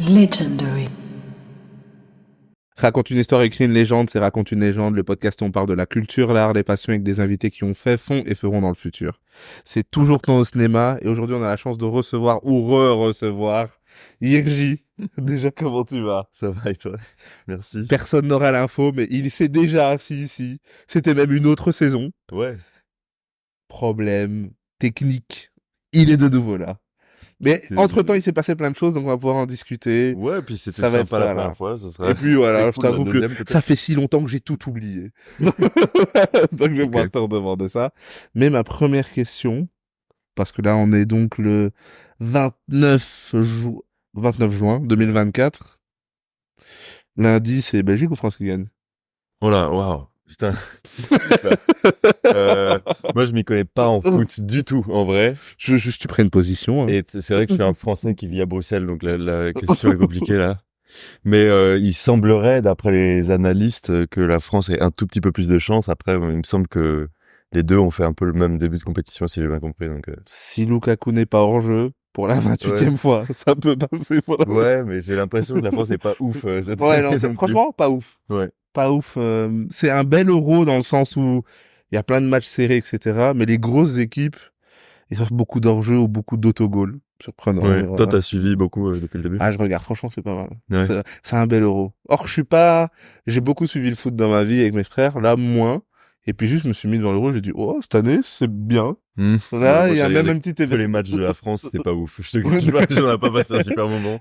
Legendary. Raconte une histoire, écrit une légende, c'est Raconte une légende. Le podcast où on parle de la culture, l'art, les passions avec des invités qui ont fait, font et feront dans le futur. C'est toujours temps au cinéma et aujourd'hui on a la chance de recevoir ou re-recevoir Yirji. Déjà, comment tu vas? Ça va et toi? Merci. Personne n'aura l'info, mais il s'est déjà assis ici. C'était même une autre saison. Ouais. Problème technique. Il est de nouveau là. Mais entre-temps, il s'est passé plein de choses, donc on va pouvoir en discuter. Ouais, puis c'était Ça va sympa être, la voilà. première fois. Ça sera... Et puis voilà, je cool, la t'avoue que deuxième, peut-être. ça fait si longtemps que j'ai tout oublié. Donc je vais pouvoir te redemander ça. Mais ma première question, parce que là on est donc le 29 juin 2024. Lundi, c'est Belgique ou France qui gagne? Oh là, waouh. Putain. Moi, je m'y connais pas en foot du tout, en vrai. Je veux juste tu prennes position. Hein. Et c'est vrai que je suis un Français qui vit à Bruxelles, donc la question est compliquée là. Mais il semblerait, d'après les analystes, que la France ait un tout petit peu plus de chance. Après, il me semble que les deux ont fait un peu le même début de compétition, si j'ai bien compris. Donc, Si Lukaku n'est pas hors jeu pour la 28e fois, ça peut passer pour la... Ouais, mais j'ai l'impression que la France est pas ouf. Cette Ouais, année non, non plus. franchement, pas ouf. Ouais. Pas ouf. C'est un bel euro dans le sens où il y a plein de matchs serrés, etc. Mais les grosses équipes, ils ont beaucoup d'hors-jeu ou beaucoup d'autogols. Surprenant. Ouais. Voilà. Toi, t'as suivi beaucoup depuis le début. Ah, je regarde. Franchement, c'est pas mal. Ouais. C'est un bel euro. Or, j'ai beaucoup suivi le foot dans ma vie avec mes frères. Là, moins. Et puis juste, je me suis mis devant l'euro. J'ai dit, oh, cette année, c'est bien. Là, il y a même un petit Que événement. les matchs de la France, c'était pas ouf. Je te cache pas, j'en ai pas passé un super moment.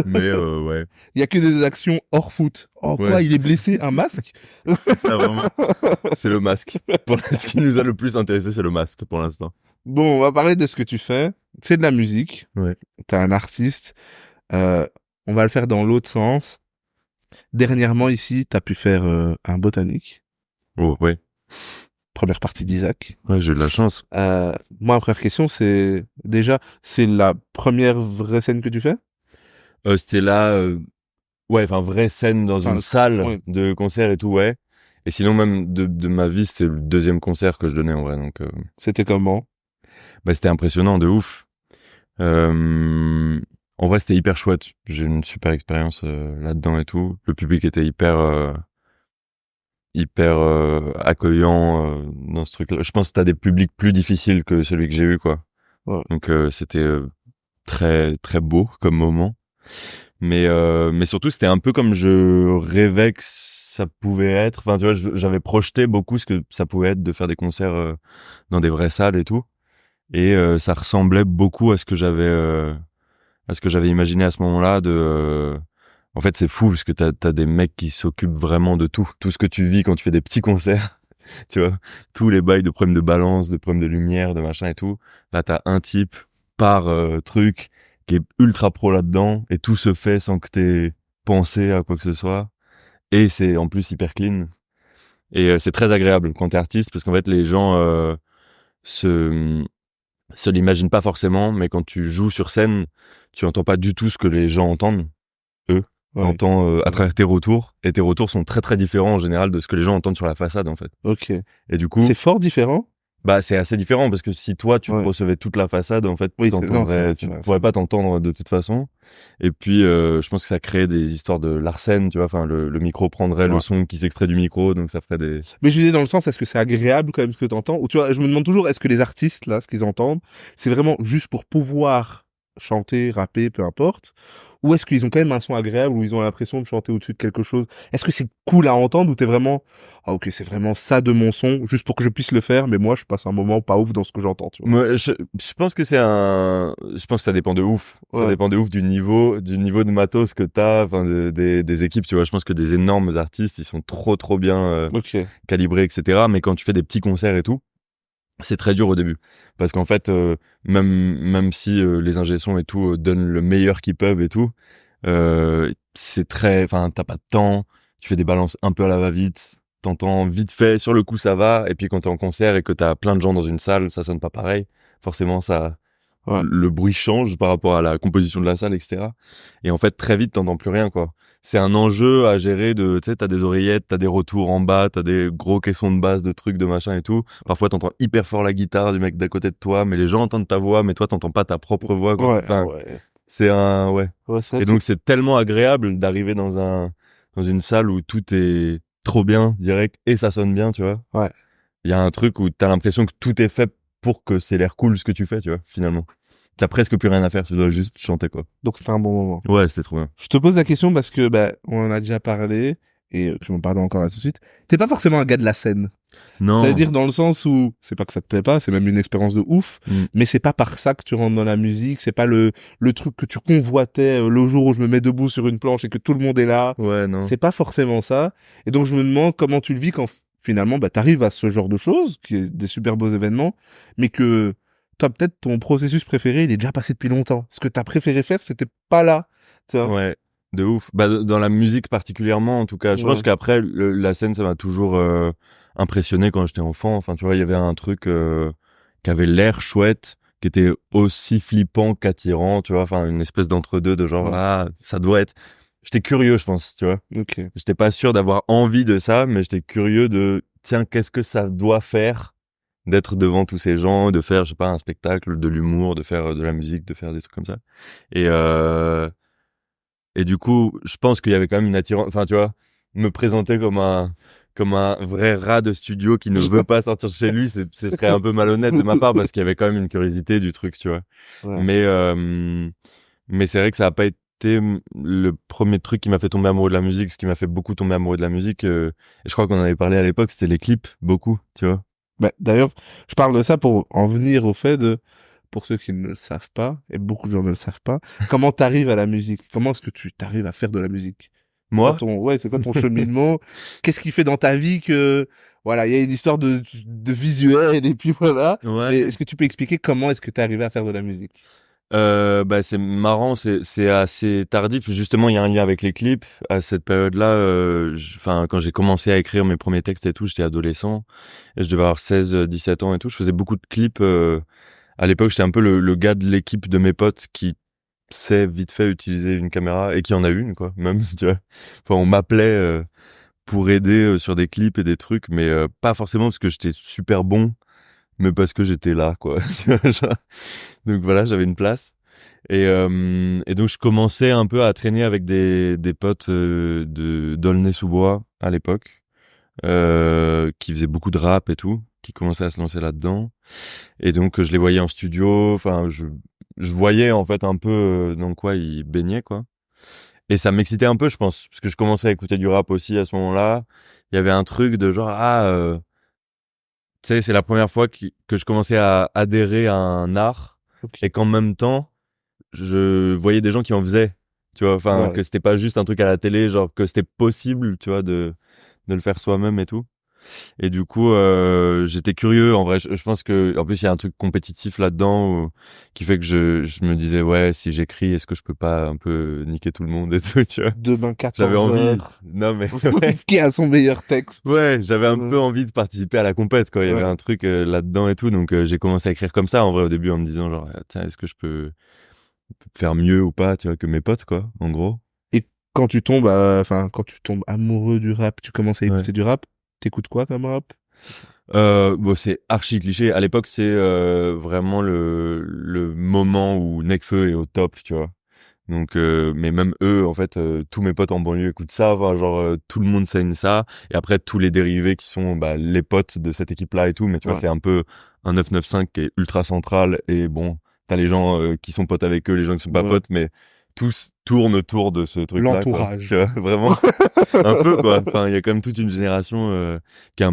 Mais ouais. Il y a que des actions hors foot. Oh, quoi, Ouais. il est blessé? Un masque? Ça, vraiment, c'est le masque. Ce qui nous a le plus intéressé, c'est le masque pour l'instant. Bon, on va parler de ce que tu fais. C'est de la musique. Ouais. T'es un artiste. On va le faire dans l'autre sens. Dernièrement, ici, t'as pu faire un botanique. Oh, ouais. Première partie d'Isaac. Ouais, j'ai eu de la chance. Moi, ma première question, c'est la première vraie scène que tu fais? C'était là, ouais, enfin, vraie scène dans Enfin, une salle ouais. de concert et tout, ouais. Et sinon, même de ma vie, c'était le deuxième concert que je donnais en vrai. Donc, C'était comment? bah, c'était impressionnant, de ouf. En vrai, c'était hyper chouette. J'ai eu une super expérience là-dedans et tout. Le public était hyper accueillant dans ce truc-là. Je pense que t'as des publics plus difficiles que celui que j'ai eu, quoi. Ouais. Donc c'était très très beau comme moment. Mais surtout c'était un peu comme je rêvais que ça pouvait être. Enfin, tu vois, j'avais projeté beaucoup ce que ça pouvait être de faire des concerts dans des vraies salles et tout. Et ça ressemblait beaucoup à ce que j'avais imaginé à ce moment-là en fait, c'est fou parce que t'as des mecs qui s'occupent vraiment de tout ce que tu vis quand tu fais des petits concerts. Tu vois, tous les bails de problèmes de balance, de problèmes de lumière, de machin et tout. Là, t'as un type par truc qui est ultra pro là-dedans et tout se fait sans que t'aies pensé à quoi que ce soit. Et c'est en plus hyper clean. Et c'est très agréable quand t'es artiste parce qu'en fait, les gens se l'imaginent pas forcément, mais quand tu joues sur scène, tu entends pas du tout ce que les gens entendent, eux. Ouais, entends à travers tes retours, et tes retours sont très très différents en général de ce que les gens entendent sur la façade en fait. Ok. Et du coup, C'est fort différent? bah c'est assez différent parce que si toi tu recevais toute la façade en fait, Oui, tu pourrais pas t'entendre de toute façon. Et puis je pense que ça crée des histoires de Larsen, tu vois, enfin le micro prendrait le son qui s'extrait du micro, donc ça ferait des... Mais je disais dans le sens, est-ce que c'est agréable quand même ce que t'entends? Ou tu vois, je me demande toujours, est-ce que les artistes, là, ce qu'ils entendent, c'est vraiment juste pour pouvoir chanter, rapper, peu importe? Ou est-ce qu'ils ont quand même un son agréable où ils ont l'impression de chanter au-dessus de quelque chose? Est-ce que c'est cool à entendre ou t'es vraiment, ah ok, c'est vraiment ça de mon son, juste pour que je puisse le faire, mais moi, je passe un moment pas ouf dans ce que j'entends, tu vois? Moi, je pense que je pense que ça dépend de ouf. Ouais. Ça dépend de ouf du niveau de matos que t'as, enfin, des équipes, tu vois. Je pense que des énormes artistes, ils sont trop bien Ok. calibrés, etc. Mais quand tu fais des petits concerts et tout, c'est très dur au début. Parce qu'en fait, même si les ingé sons et tout donnent le meilleur qu'ils peuvent et tout, c'est enfin, t'as pas de temps, tu fais des balances un peu à la va-vite, t'entends vite fait, sur le coup ça va, et puis quand t'es en concert et que t'as plein de gens dans une salle, ça sonne pas pareil. Forcément, le bruit change par rapport à la composition de la salle, etc. Et en fait, très vite, t'entends plus rien, quoi. C'est un enjeu à gérer tu sais, t'as des oreillettes, t'as des retours en bas, t'as des gros caissons de basse, de trucs, de machin et tout. Parfois, t'entends hyper fort la guitare du mec d'à côté de toi, mais les gens entendent ta voix, mais toi, t'entends pas ta propre voix, quoi. Ouais, enfin, ouais. c'est un, ouais. Ouais, c'est vrai Et que donc, c'est tellement agréable d'arriver dans une salle où tout est trop bien, direct, et ça sonne bien, tu vois. ouais. Il y a un truc où t'as l'impression que tout est fait pour que c'est l'air cool ce que tu fais, tu vois, finalement. T'as presque plus rien à faire, tu dois juste chanter, quoi. Donc c'était un bon moment. Ouais, c'était trop bien. Je te pose la question parce que bah on en a déjà parlé et tu m'en parles encore là tout de suite. T'es pas forcément un gars de la scène. Ça veut Non. dire dans le sens où c'est pas que ça te plaît pas, c'est même une expérience de ouf, Mm. mais c'est pas par ça que tu rentres dans la musique, c'est pas le truc que tu convoitais le jour où je me mets debout sur une planche et que tout le monde est là. Ouais, non. C'est pas forcément ça. Et donc je me demande comment tu le vis quand finalement bah t'arrives à ce genre de choses, qui est des super beaux événements, mais que toi peut-être ton processus préféré il est déjà passé depuis longtemps. Ce que t'as préféré faire c'était pas là. Tu vois. Ouais, de ouf. Bah, dans la musique particulièrement, en tout cas. Je Ouais. pense qu'après, la scène, ça m'a toujours impressionné quand j'étais enfant. Enfin, tu vois, il y avait un truc qui avait l'air chouette, qui était aussi flippant qu'attirant, tu vois. Enfin, une espèce d'entre-deux de genre, Ouais. ah, ça doit être... J'étais curieux, je pense, tu vois. Ok. J'étais pas sûr d'avoir envie de ça, mais j'étais curieux de, tiens, qu'est-ce que ça doit faire d'être devant tous ces gens, de faire, je sais pas, un spectacle, de l'humour, de faire de la musique, de faire des trucs comme ça. Et et du coup, je pense qu'il y avait quand même une attirance, enfin, tu vois, me présenter comme un vrai rat de studio qui ne veut pas sortir de chez lui, ce serait un peu malhonnête de ma part parce qu'il y avait quand même une curiosité du truc, tu vois. Ouais. Mais c'est vrai que ça a pas été le premier truc qui m'a fait tomber amoureux de la musique. Ce qui m'a fait beaucoup tomber amoureux de la musique, et je crois qu'on en avait parlé à l'époque, c'était les clips, beaucoup, tu vois. Bah, d'ailleurs, je parle de ça pour en venir au fait de, pour ceux qui ne le savent pas, et beaucoup de gens ne le savent pas, comment t'arrives à la musique? Comment est-ce que tu t'arrives à faire de la musique? Moi, C'est quoi ton cheminement? Qu'est-ce qui fait dans ta vie que, voilà, il y a une histoire de visuel et puis voilà. Mais ouais. est-ce que tu peux expliquer comment est-ce que t'es arrivé à faire de la musique? Bah c'est marrant, c'est assez tardif. Justement, il y a un lien avec les clips. À cette période-là, enfin quand j'ai commencé à écrire mes premiers textes et tout, j'étais adolescent et je devais avoir 16, 17 ans et tout. Je faisais beaucoup de clips. À l'époque, j'étais un peu le gars de l'équipe de mes potes qui sait vite fait utiliser une caméra et qui en a une, quoi. Même, tu vois. Enfin, on m'appelait pour aider sur des clips et des trucs, mais pas forcément parce que j'étais super bon, mais parce que j'étais là, quoi. Tu vois, genre. Donc voilà, j'avais une place. Et donc je commençais un peu à traîner avec des potes de d'Aulnay-sous-Bois à l'époque, qui faisaient beaucoup de rap et tout, qui commençaient à se lancer là-dedans. Et donc je les voyais en studio, enfin je voyais en fait un peu dans quoi ils baignaient, quoi. Et ça m'excitait un peu, je pense, parce que je commençais à écouter du rap aussi à ce moment-là. Il y avait un truc de genre tu sais, c'est la première fois que je commençais à adhérer à un art Ok. et qu'en même temps je voyais des gens qui en faisaient, tu vois, enfin Ouais. que c'était pas juste un truc à la télé, genre que c'était possible, tu vois, de le faire soi-même et tout. Et du coup, j'étais curieux en vrai. Je pense que en plus il y a un truc compétitif là-dedans qui fait que je me disais ouais, si j'écris, est-ce que je peux pas un peu niquer tout le monde et tout, tu vois. Demain J'avais 14 envie. heures. Non mais ouais. Qui a son meilleur texte? Ouais, j'avais un Ouais. peu envie de participer à la compète, quoi. Il y avait Ouais. un truc là-dedans et tout, donc j'ai commencé à écrire comme ça en vrai au début en me disant genre tiens, est-ce que je peux faire mieux ou pas, tu vois, que mes potes, quoi, en gros. Et quand tu tombes, quand tu tombes amoureux du rap, tu commences à Ouais. écouter du rap, t'écoutes quoi comme rap? Bon, c'est archi cliché. À l'époque, c'est vraiment le moment où Nekfeu est au top, tu vois. Donc, mais même eux, en fait, tous mes potes en banlieue écoutent ça. Enfin, genre, tout le monde saigne ça. Et après, tous les dérivés qui sont bah, les potes de cette équipe-là et tout. Mais tu vois, Ouais. c'est un peu un 995 qui est ultra central. Et bon, t'as les gens qui sont potes avec eux, les gens qui sont pas Ouais. potes, mais tous tournent autour de ce truc-là, quoi. L'entourage. Tu vois, vraiment. Un peu, quoi. Enfin, il y a quand même toute une génération qui est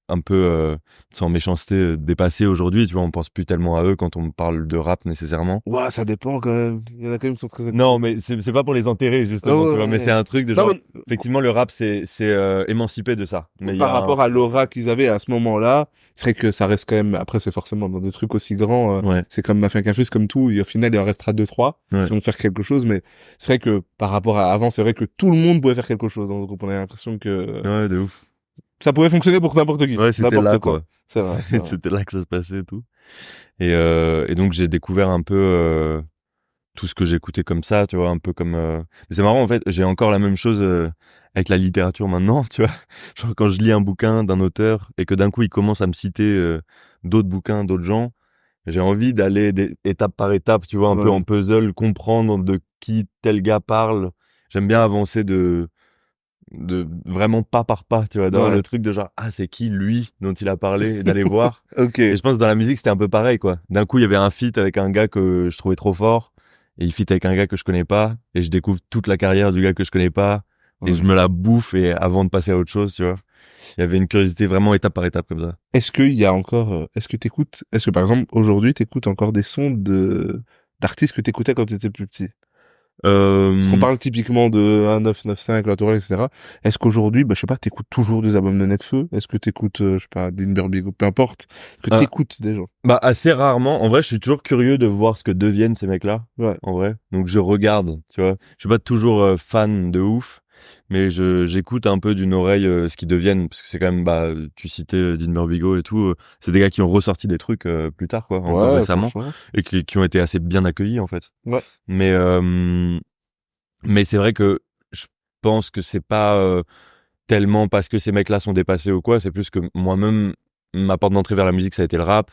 un peu, sans méchanceté, dépassée aujourd'hui. Tu vois, on pense plus tellement à eux quand on parle de rap nécessairement. Ouais, ça dépend quand même. Il y en a quand même qui sont très Non, actifs. mais c'est pas pour les enterrer Ah justement, tu ouais, vois. Mais c'est ouais. un truc de Non, genre, mais effectivement, le rap c'est émancipé de ça. Mais il y par a un, rapport à l'aura qu'ils avaient à ce moment-là, c'est vrai que ça reste quand même, après c'est forcément dans des trucs aussi grands, ouais, c'est comme Mafia Café, comme tout, et au final il en restera deux, trois ouais, qui vont faire quelque chose, mais c'est vrai que par rapport à avant, c'est vrai que tout le monde pouvait faire quelque chose dans ce groupe. On a l'impression que ouais, de ouf. ça pouvait fonctionner pour n'importe qui, Ouais, c'était n'importe là, quoi. quoi. C'est vrai, c'est vrai. C'était là que ça se passait et tout. Et donc j'ai découvert un peu tout ce que j'écoutais comme ça, tu vois, un peu comme. Mais c'est marrant en fait, j'ai encore la même chose avec la littérature maintenant, tu vois. Genre quand je lis un bouquin d'un auteur et que d'un coup il commence à me citer d'autres bouquins, d'autres gens, J'ai envie d'aller étape par étape, tu vois, un peu en puzzle, comprendre de qui tel gars parle. J'aime bien avancer de vraiment pas par pas, tu vois, d'avoir le truc de genre, ah, c'est qui lui dont il a parlé, et d'aller voir. Ok. Et je pense que dans la musique, c'était un peu pareil, quoi. D'un coup, il y avait un feat avec un gars que je trouvais trop fort, et il feat avec un gars que je connais pas, et je découvre toute la carrière du gars que je connais pas, et je me la bouffe, et avant de passer à autre chose, tu vois. Il y avait une curiosité vraiment étape par étape comme ça. Est-ce qu'il y a encore, est-ce que par exemple, aujourd'hui, t'écoutes encore des sons d'artistes que t'écoutais quand t'étais plus petit? Parce qu'on parle typiquement de 1995, La Tourelle, etc. Est-ce qu'aujourd'hui, bah, je sais pas, t'écoutes toujours des albums de Nekfeu? Est-ce que t'écoutes, je sais pas, Dean Burbigo, peu importe. Est-ce que t'écoutes des gens? Bah, assez rarement. En vrai, je suis toujours curieux de voir ce que deviennent ces mecs-là. Ouais. En vrai. Donc, je regarde, tu vois. Je suis pas toujours fan de ouf, mais j'écoute un peu d'une oreille ce qu'ils deviennent, parce que c'est quand même, bah, tu citais Dean Burbigo et tout. C'est des gars qui ont ressorti des trucs plus tard, quoi, encore récemment, et qui ont été assez bien accueillis, en fait. Ouais. Mais c'est vrai que je pense que c'est pas tellement parce que ces mecs-là sont dépassés ou quoi, c'est plus que moi-même, ma porte d'entrée vers la musique, ça a été le rap.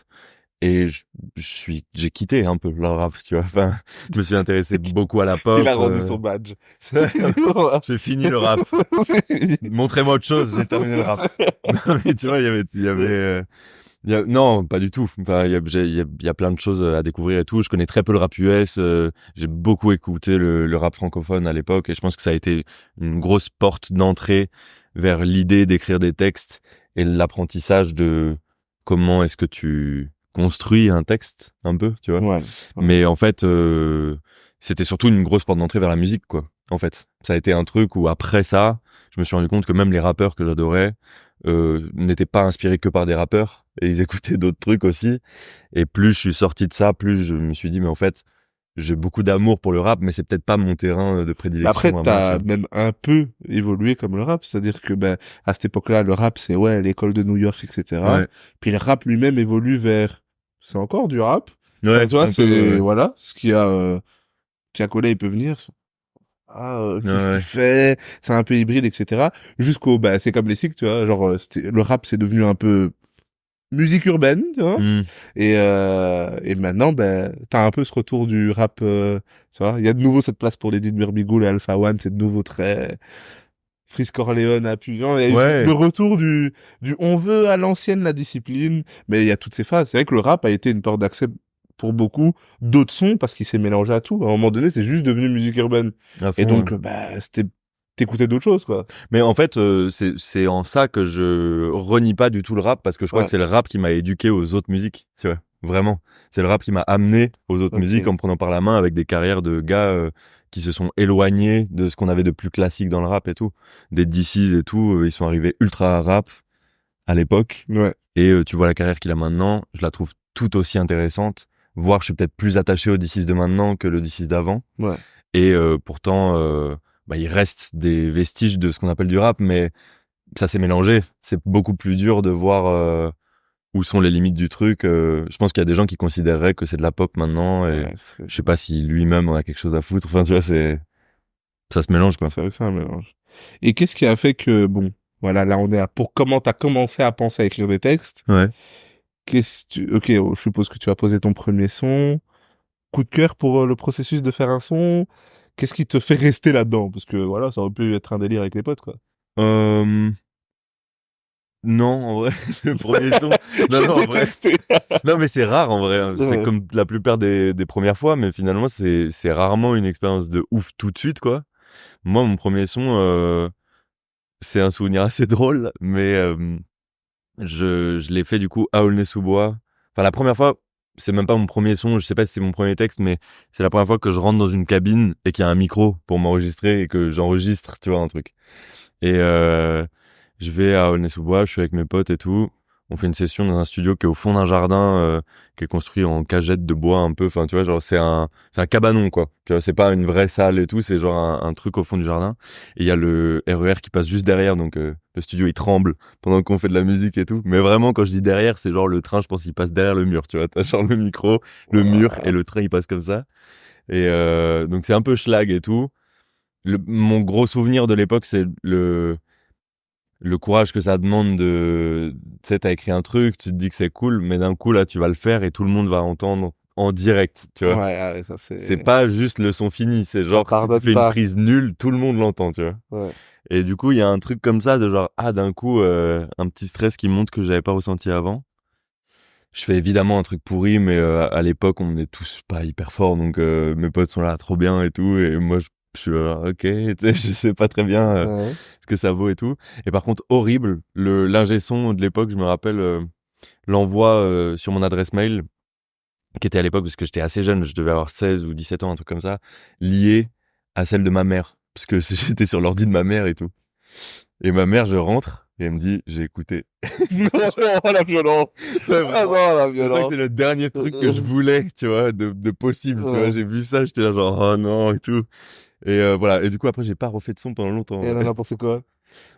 Et j'ai quitté un peu le rap, tu vois. Enfin, je me suis intéressé beaucoup à la pop. Il a rendu son badge. J'ai fini le rap. Montrez-moi autre chose, j'ai terminé le rap. Non, mais tu vois, non, pas du tout. Enfin, il y a plein de choses à découvrir et tout. Je connais très peu le rap US. J'ai beaucoup écouté le rap francophone à l'époque, et je pense que ça a été une grosse porte d'entrée vers l'idée d'écrire des textes et l'apprentissage de comment est-ce que tu construis un texte, un peu, tu vois. Ouais. Mais en fait, c'était surtout une grosse porte d'entrée vers la musique, quoi. En fait, ça a été un truc où après ça, je me suis rendu compte que même les rappeurs que j'adorais n'étaient pas inspirés que par des rappeurs, et ils écoutaient d'autres trucs aussi. Et plus je suis sorti de ça, plus je me suis dit, mais en fait, j'ai beaucoup d'amour pour le rap, mais c'est peut-être pas mon terrain de prédilection. Après, t'as même un peu évolué comme le rap, c'est-à-dire que ben à cette époque-là, le rap c'est l'école de New York, etc. Ouais. Puis le rap lui-même évolue vers, c'est encore du rap. Ouais. Enfin, tu vois, c'est ouais. voilà, ce qui a tiens collé, il peut venir. Qu'est-ce qu'il fait? C'est un peu hybride, etc. Jusqu'au c'est comme les cycles, tu vois, genre le rap c'est devenu un peu musique urbaine, tu vois. Et maintenant, t'as un peu ce retour du rap, tu vois. Il y a de nouveau cette place pour les Dean Burbigo, les Alpha One, c'est de nouveau très Freeze Corleone appuyant. Il y a le retour du on veut à l'ancienne la discipline, mais il y a toutes ces phases. C'est vrai que le rap a été une porte d'accès pour beaucoup d'autres sons parce qu'il s'est mélangé à tout. À un moment donné, c'est juste devenu musique urbaine. Et donc, t'écoutais d'autres choses, quoi. Mais en fait, c'est en ça que je renie pas du tout le rap, parce que je crois que c'est le rap qui m'a éduqué aux autres musiques. C'est vrai, vraiment. C'est le rap qui m'a amené aux autres musiques en me prenant par la main avec des carrières de gars qui se sont éloignés de ce qu'on avait de plus classique dans le rap et tout. Des DC's et tout, ils sont arrivés ultra rap à l'époque. Ouais. Et tu vois la carrière qu'il a maintenant, je la trouve tout aussi intéressante. Voire je suis peut-être plus attaché au DC's de maintenant que le DC's d'avant. Ouais. Et pourtant, il reste des vestiges de ce qu'on appelle du rap, mais ça s'est mélangé. C'est beaucoup plus dur de voir où sont les limites du truc. Je pense qu'il y a des gens qui considéreraient que c'est de la pop maintenant, et je sais pas si lui-même en a quelque chose à foutre. Enfin, tu vois, ça se mélange, quoi. C'est vrai que c'est un mélange. Et qu'est-ce qui a fait que, voilà, là on est pour comment t'as commencé à penser à écrire des textes. Ouais. Ok, je suppose que tu as posé ton premier son. Coup de cœur pour le processus de faire un son. Qu'est-ce qui te fait rester là-dedans? Parce que voilà, ça aurait pu être un délire avec les potes, quoi. Non, en vrai, le premier son. Non, en vrai. Non, mais c'est rare, en vrai. C'est comme la plupart des premières fois, mais finalement, c'est rarement une expérience de ouf tout de suite, quoi. Moi, mon premier son, c'est un souvenir assez drôle, mais je l'ai fait du coup à Aulnay-sous-Bois. Enfin, la première fois, c'est même pas mon premier son, je sais pas si c'est mon premier texte, mais c'est la première fois que je rentre dans une cabine et qu'il y a un micro pour m'enregistrer et que j'enregistre, tu vois, un truc. Et je vais à Aulnay-sous-Bois, je suis avec mes potes et tout. On fait une session dans un studio qui est au fond d'un jardin, qui est construit en cagette de bois un peu. Enfin, tu vois, genre c'est un cabanon, quoi. Tu vois, c'est pas une vraie salle et tout, c'est genre un truc au fond du jardin. Et il y a le RER qui passe juste derrière, donc le studio il tremble pendant qu'on fait de la musique et tout. Mais vraiment, quand je dis derrière, c'est genre le train, je pense, il passe derrière le mur. Tu vois, t'as genre le micro, le mur et le train il passe comme ça. Et donc c'est un peu schlag et tout. Mon gros souvenir de l'époque, c'est le courage que ça demande de, tu sais, t'as écrit un truc, tu te dis que c'est cool, mais d'un coup, là, tu vas le faire et tout le monde va entendre en direct, tu vois. Ouais, ça C'est pas juste le son fini, c'est genre, tu pardonne fais une pas. prise nulle, tout le monde l'entend, tu vois. Ouais. Et du coup, il y a un truc comme ça de genre, d'un coup, un petit stress qui monte que j'avais pas ressenti avant. Je fais évidemment un truc pourri, mais à l'époque, on est tous pas hyper forts, donc mes potes sont là trop bien et tout, et moi, je suis là, ok, tu sais, je sais pas très bien Ouais. ce que ça vaut et tout. Et par contre, horrible, l'ingé son de l'époque, je me rappelle, l'envoi sur mon adresse mail, qui était à l'époque, parce que j'étais assez jeune, je devais avoir 16 ou 17 ans, un truc comme ça, lié à celle de ma mère, parce que j'étais sur l'ordi de ma mère et tout. Et ma mère, je rentre, et elle me dit, j'ai écouté. Oh, la violence. Ouais, Ah vraiment. non, la Je crois que violence. c'est le dernier truc que je voulais, tu vois, de possible, tu vois. Ouais. J'ai vu ça, j'étais là genre, oh non, et tout. Et voilà. Et du coup, après, j'ai pas refait de son pendant longtemps. Et elle en a pensé quoi?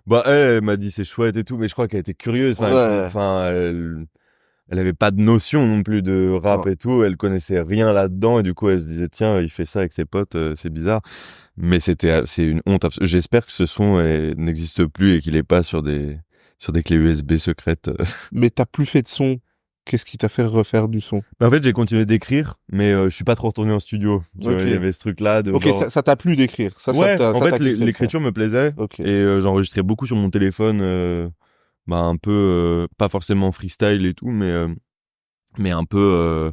Bah, elle m'a dit c'est chouette et tout, mais je crois qu'elle était curieuse. Enfin, Ouais. elle avait pas de notion non plus de rap Non. et tout. Elle connaissait rien là-dedans et du coup, elle se disait tiens, il fait ça avec ses potes, c'est bizarre. Mais c'est une honte. J'espère que ce son n'existe plus et qu'il est pas sur des clés USB secrètes. Mais t'as plus fait de son. Qu'est-ce qui t'a fait refaire du son? Mais en fait, j'ai continué d'écrire, mais je suis pas trop retourné en studio. Tu vois, Ok. il y avait ce truc-là de Ok, genre... ça t'a plu d'écrire. Ouais, en Ça fait, t'a kiffé de faire. l'écriture me plaisait Ok. et j'enregistrais beaucoup sur mon téléphone, un peu pas forcément freestyle et tout, mais un peu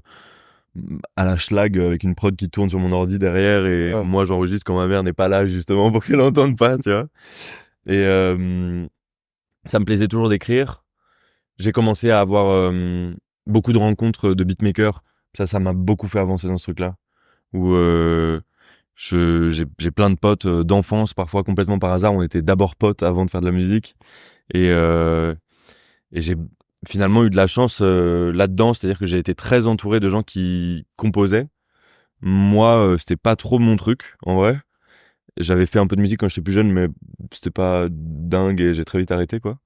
à la schlag avec une prod qui tourne sur mon ordi derrière et Ouais. moi j'enregistre quand ma mère n'est pas là justement pour qu'elle l'entende pas, tu vois. Et ça me plaisait toujours d'écrire. J'ai commencé à avoir beaucoup de rencontres de beatmakers. Ça m'a beaucoup fait avancer dans ce truc-là. Où j'ai plein de potes d'enfance, parfois complètement par hasard. On était d'abord potes avant de faire de la musique. Et j'ai finalement eu de la chance là-dedans. C'est-à-dire que j'ai été très entouré de gens qui composaient. Moi, c'était pas trop mon truc, en vrai. J'avais fait un peu de musique quand j'étais plus jeune, mais c'était pas dingue et j'ai très vite arrêté, quoi.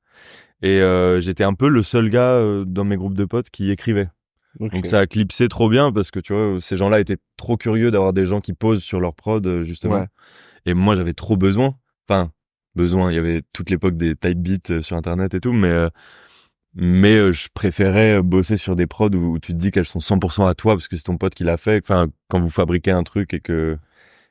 Et j'étais un peu le seul gars dans mes groupes de potes qui écrivait. Ok. Donc ça a clipsé trop bien parce que tu vois, ces gens-là étaient trop curieux d'avoir des gens qui posent sur leur prod justement. Ouais. Et moi j'avais trop besoin. Enfin, besoin, il y avait toute l'époque des type beats sur internet et tout, mais je préférais bosser sur des prods où tu te dis qu'elles sont 100% à toi parce que c'est ton pote qui l'a fait. Enfin, quand vous fabriquez un truc et que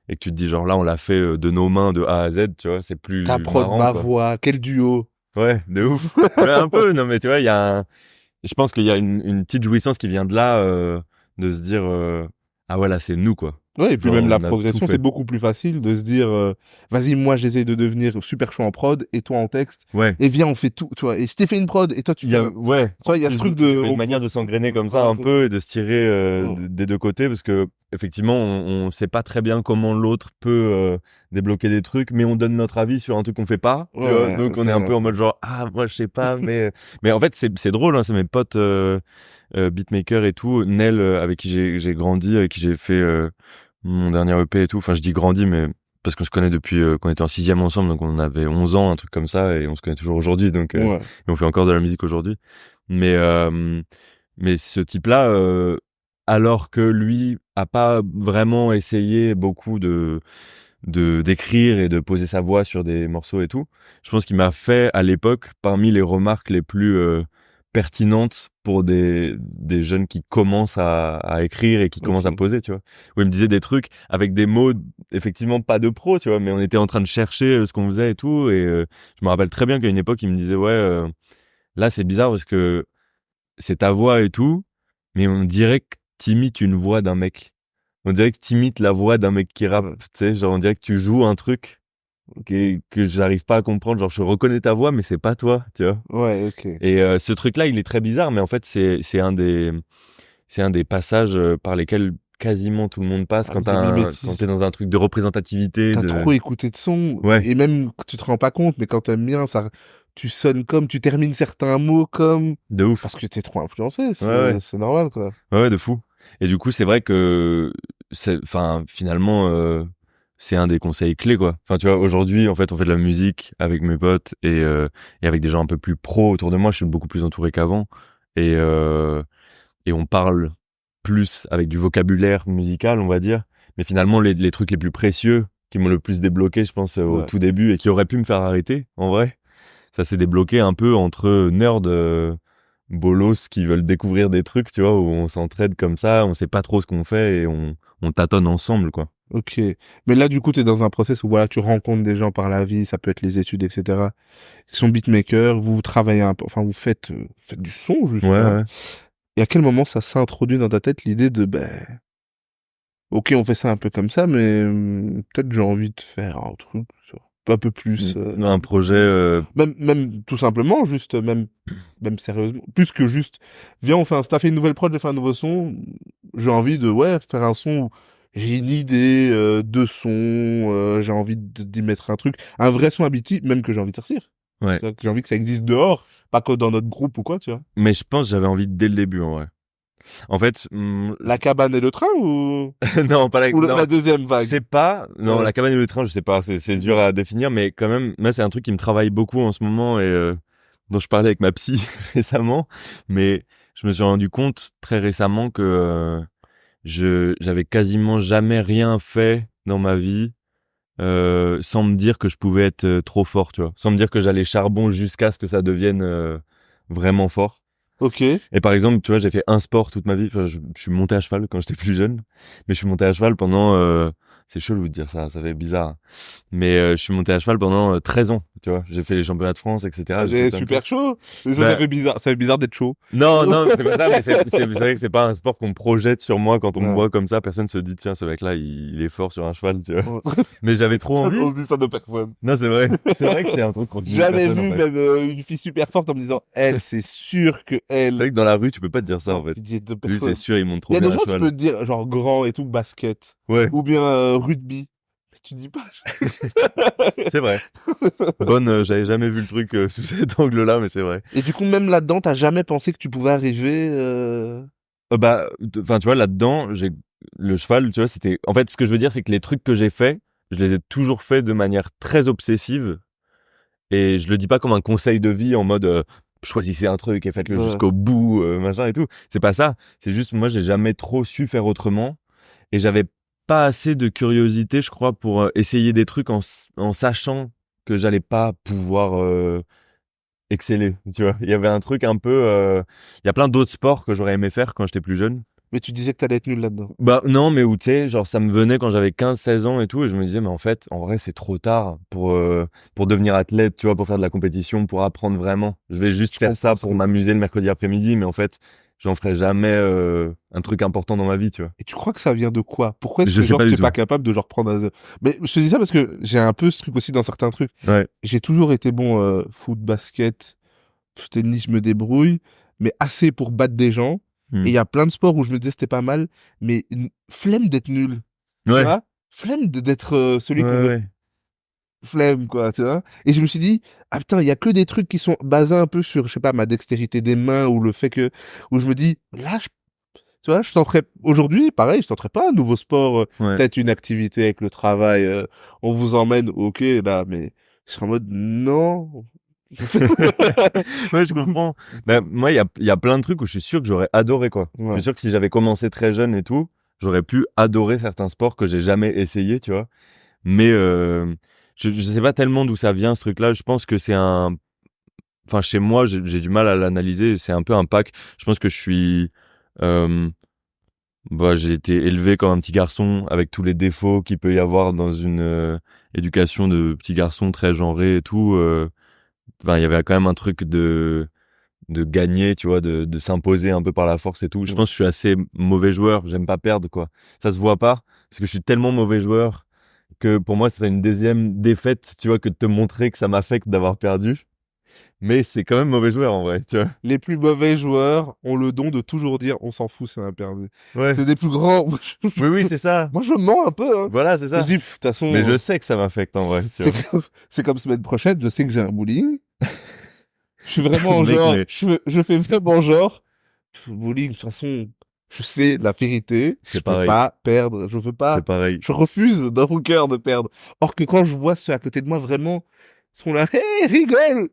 tu te dis genre là on l'a fait de nos mains de A à Z, tu vois, c'est plus Ta prod, marrant ma quoi. voix, quel duo. Ouais, de ouf. Ouais, un peu, non mais tu vois, il y a je pense qu'il y a une petite jouissance qui vient de là, de se dire ah ouais là c'est nous quoi. Ouais, et puis Genre même la on a tout progression, c'est fait. beaucoup plus facile de se dire, vas-y, moi, j'essaie de devenir super chaud en prod, et toi en texte, Ouais. et viens, on fait tout, tu vois. Et je t'ai fait une prod, et toi, tu Il y a fais, ouais. tu vois, il y a ce truc de, Il y a une manière de s'engrainer comme ça un peu et de se tirer Ouais. des deux côtés parce que effectivement on sait pas très bien comment l'autre peut débloquer des trucs mais on donne notre avis sur un truc qu'on fait pas, tu vois. Ouais, Donc on c'est est un vrai. peu en mode genre ah moi je sais pas mais en fait c'est drôle hein, c'est mes potes beatmakers et tout, Nel avec qui j'ai grandi, avec qui j'ai fait mon dernier EP et tout. Enfin, je dis grandi, mais parce qu'on se connaît depuis qu'on était en 6e ensemble, donc on avait 11 ans, un truc comme ça, et on se connaît toujours aujourd'hui, donc Ouais. et on fait encore de la musique aujourd'hui. Mais mais ce type-là, alors que lui a pas vraiment essayé beaucoup d'écrire et de poser sa voix sur des morceaux et tout, je pense qu'il m'a fait à l'époque parmi les remarques les plus pertinentes pour des jeunes qui commencent à écrire et qui commencent à Ok. poser, tu vois. Où il me disait des trucs avec des mots effectivement pas de pro, tu vois, mais on était en train de chercher ce qu'on faisait et tout. Et je me rappelle très bien qu'à une époque, il me disait ouais, là c'est bizarre parce que c'est ta voix et tout, mais on dirait que t'imites une voix d'un mec. On dirait que t'imites la voix d'un mec qui rappe, Ouais. tu sais, genre on dirait que tu joues un truc que j'arrive pas à comprendre, genre je reconnais ta voix mais c'est pas toi, tu vois. Ouais, ok. Et ce truc-là, il est très bizarre, mais en fait, c'est un des passages par lesquels quasiment tout le monde passe Ah, le quand mimétisme. t'es dans un truc de représentativité, T'as de trop écouté de sons, ouais, et même, tu te rends pas compte, mais quand t'aimes bien, ça, tu sonnes comme, tu termines certains mots comme, de ouf. parce que t'es trop influencé, Ouais, ouais, c'est normal, quoi. ouais, de fou. Et du coup, c'est vrai que enfin, finalement, c'est un des conseils clés, quoi. Enfin, tu vois, aujourd'hui, en fait, on fait de la musique avec mes potes et avec des gens un peu plus pros autour de moi. Je suis beaucoup plus entouré qu'avant et et on parle plus avec du vocabulaire musical, on va dire. Mais finalement, les trucs les plus précieux qui m'ont le plus débloqué, je pense, au Ouais. tout début et qui auraient pu me faire arrêter, en vrai, ça s'est débloqué un peu entre nerds bolos qui veulent découvrir des trucs, tu vois, où on s'entraide comme ça, on sait pas trop ce qu'on fait et on tâtonne ensemble, quoi. Ok. Mais là, du coup, t'es dans un process où voilà, tu rencontres des gens par la vie, ça peut être les études, etc. Qui sont beatmakers, vous travaillez un peu, enfin, faites du son, juste, Ouais, là. ouais. Et à quel moment ça s'introduit dans ta tête l'idée de, ben, ok, on fait ça un peu comme ça, mais peut-être j'ai envie de faire un truc, tu vois, un peu plus, Un projet, même tout simplement, juste, même sérieusement, plus que juste, viens, t'as fait une nouvelle prod, j'ai fait un nouveau son, j'ai envie de, ouais, faire un son où j'ai une idée, de son, j'ai envie d'y mettre un truc, un vrai son habitué, même que j'ai envie de sortir. ouais. Tu vois, que j'ai envie que ça existe dehors, pas que dans notre groupe ou quoi, tu vois. Mais je pense que j'avais envie dès le début, en vrai. En fait, La cabane et le train ou, non, pas la, ou non. la deuxième Je vague? sais pas. Non, Ouais. la cabane et le train, je sais pas. C'est dur à définir, mais quand même, moi, c'est un truc qui me travaille beaucoup en ce moment et dont je parlais avec ma psy récemment. Mais je me suis rendu compte très récemment que j'avais quasiment jamais rien fait dans ma vie sans me dire que je pouvais être trop fort, tu vois. Sans me dire que j'allais charbon jusqu'à ce que ça devienne vraiment fort. Ok. Et par exemple, tu vois, j'ai fait un sport toute ma vie. Enfin, je suis monté à cheval quand j'étais plus jeune, mais je suis monté à cheval pendant. C'est chelou de dire ça, ça fait bizarre. Mais je suis monté à cheval pendant 13 ans. Tu vois, j'ai fait les championnats de France, etc. J'ai fait J'ai plein de super trucs. chaud. Ça, Bah, ça fait bizarre. Ça fait bizarre d'être chaud. non, non, c'est pas ça, mais c'est vrai que c'est pas un sport qu'on projette sur moi quand on me Ouais. voit comme ça. Personne se dit, tiens, ce mec-là, il est fort sur un cheval, tu vois. Ouais. Mais j'avais trop envie. On se dit ça de personne. Non, c'est vrai. C'est vrai que c'est un truc qu'on se dit de Jamais personne, en vu fait. même une fille super forte en me disant, elle, c'est sûr que C'est elle. vrai que dans la rue, tu peux pas te dire ça, en fait. Il dit de Lui, c'est personne. sûr, il monte Il y trop a bien des à gens qui cheval. peuvent te dire, genre grand et tout, basket. Ouais, Ou bien rugby. Mais tu dis pas. c'est vrai. Bonne, j'avais jamais vu le truc sous cet angle-là, mais c'est vrai. Et du coup, même là-dedans, t'as jamais pensé que tu pouvais arriver. Bah, enfin, tu vois, là-dedans, j'ai le cheval, tu vois, c'était. En fait, ce que je veux dire, c'est que les trucs que j'ai faits, je les ai toujours faits de manière très obsessive, et je le dis pas comme un conseil de vie en mode choisissez un truc et faites-le Ouais. jusqu'au bout, machin et tout. C'est pas ça. C'est juste moi, j'ai jamais trop su faire autrement, et j'avais pas assez de curiosité, je crois, pour essayer des trucs en sachant que j'allais pas pouvoir exceller, tu vois. Il y avait un truc un peu il y a plein d'autres sports que j'aurais aimé faire quand j'étais plus jeune. Mais tu disais que t'allais être nul là-dedans. Bah non, mais où tu sais, genre ça me venait quand j'avais 15-16 ans et tout, et je me disais mais en fait, en vrai, c'est trop tard pour devenir athlète, tu vois, pour faire de la compétition, pour apprendre vraiment. Je vais juste Je faire comprends ça ça. pour m'amuser le mercredi après-midi, mais en fait, j'en ferai jamais un truc important dans ma vie, tu vois. Et tu crois que ça vient de quoi? Pourquoi est-ce Je que sais genre pas du t'es pas tout. capable de genre prendre un... Mais je te dis ça parce que j'ai un peu ce truc aussi dans certains trucs. Ouais. J'ai toujours été bon foot, basket, tennis, je me débrouille, mais assez pour battre des gens. Et Hmm. il y a plein de sports où je me disais c'était pas mal, mais une flemme d'être nul. Tu Ouais. vois? Flemme d'être Ouais, celui qu'on veut. ouais. Flemme, quoi, tu vois? Et je me suis dit, ah putain, il y a que des trucs qui sont basés un peu sur, je sais pas, ma dextérité des mains ou le fait que, où je me dis, là, tu vois, je tenterais, aujourd'hui, pareil, je tenterais pas un nouveau sport, Ouais. peut-être une activité avec le travail, on vous emmène, ok, là, mais je serais en mode, non. Ouais, je comprends. Ben, moi, il y a plein de trucs où je suis sûr que j'aurais adoré, quoi. Je Ouais. suis sûr que si j'avais commencé très jeune et tout, j'aurais pu adorer certains sports que j'ai jamais essayé, tu vois. Mais je sais pas tellement d'où ça vient, ce truc-là. Je pense que c'est un... Enfin, chez moi, j'ai du mal à l'analyser. C'est un peu un pack. Je pense que je suis... euh, bah, j'ai été élevé comme un petit garçon avec tous les défauts qu'il peut y avoir dans une éducation de petit garçon très genré et tout. Enfin, il y avait quand même un truc de gagner, tu vois, de s'imposer un peu par la force et tout. Je Ouais. pense que je suis assez mauvais joueur, j'aime pas perdre, quoi. Ça se voit pas, parce que je suis tellement mauvais joueur que pour moi, ce serait une deuxième défaite, tu vois, que de te montrer que ça m'affecte d'avoir perdu. Mais c'est quand même mauvais joueur, en vrai, tu vois. Les plus mauvais joueurs ont le don de toujours dire, on s'en fout, c'est un perdu. Ouais. C'est des plus grands. Oui, oui, c'est ça. Moi, je mens un peu, hein. Voilà, c'est Je ça. dis, de toute façon, Mais je sais que ça m'affecte, en vrai, tu vois. c'est comme semaine prochaine, je sais que j'ai un bowling. Je suis vraiment Mec, genre, mais je fais vraiment genre, bowling, de toute façon, je sais la vérité, je c'est peux pareil. pas perdre, je veux C'est pas, pareil. je refuse dans mon cœur de perdre. Or que quand je vois ceux à côté de moi vraiment, ils sont là, hé, rigole!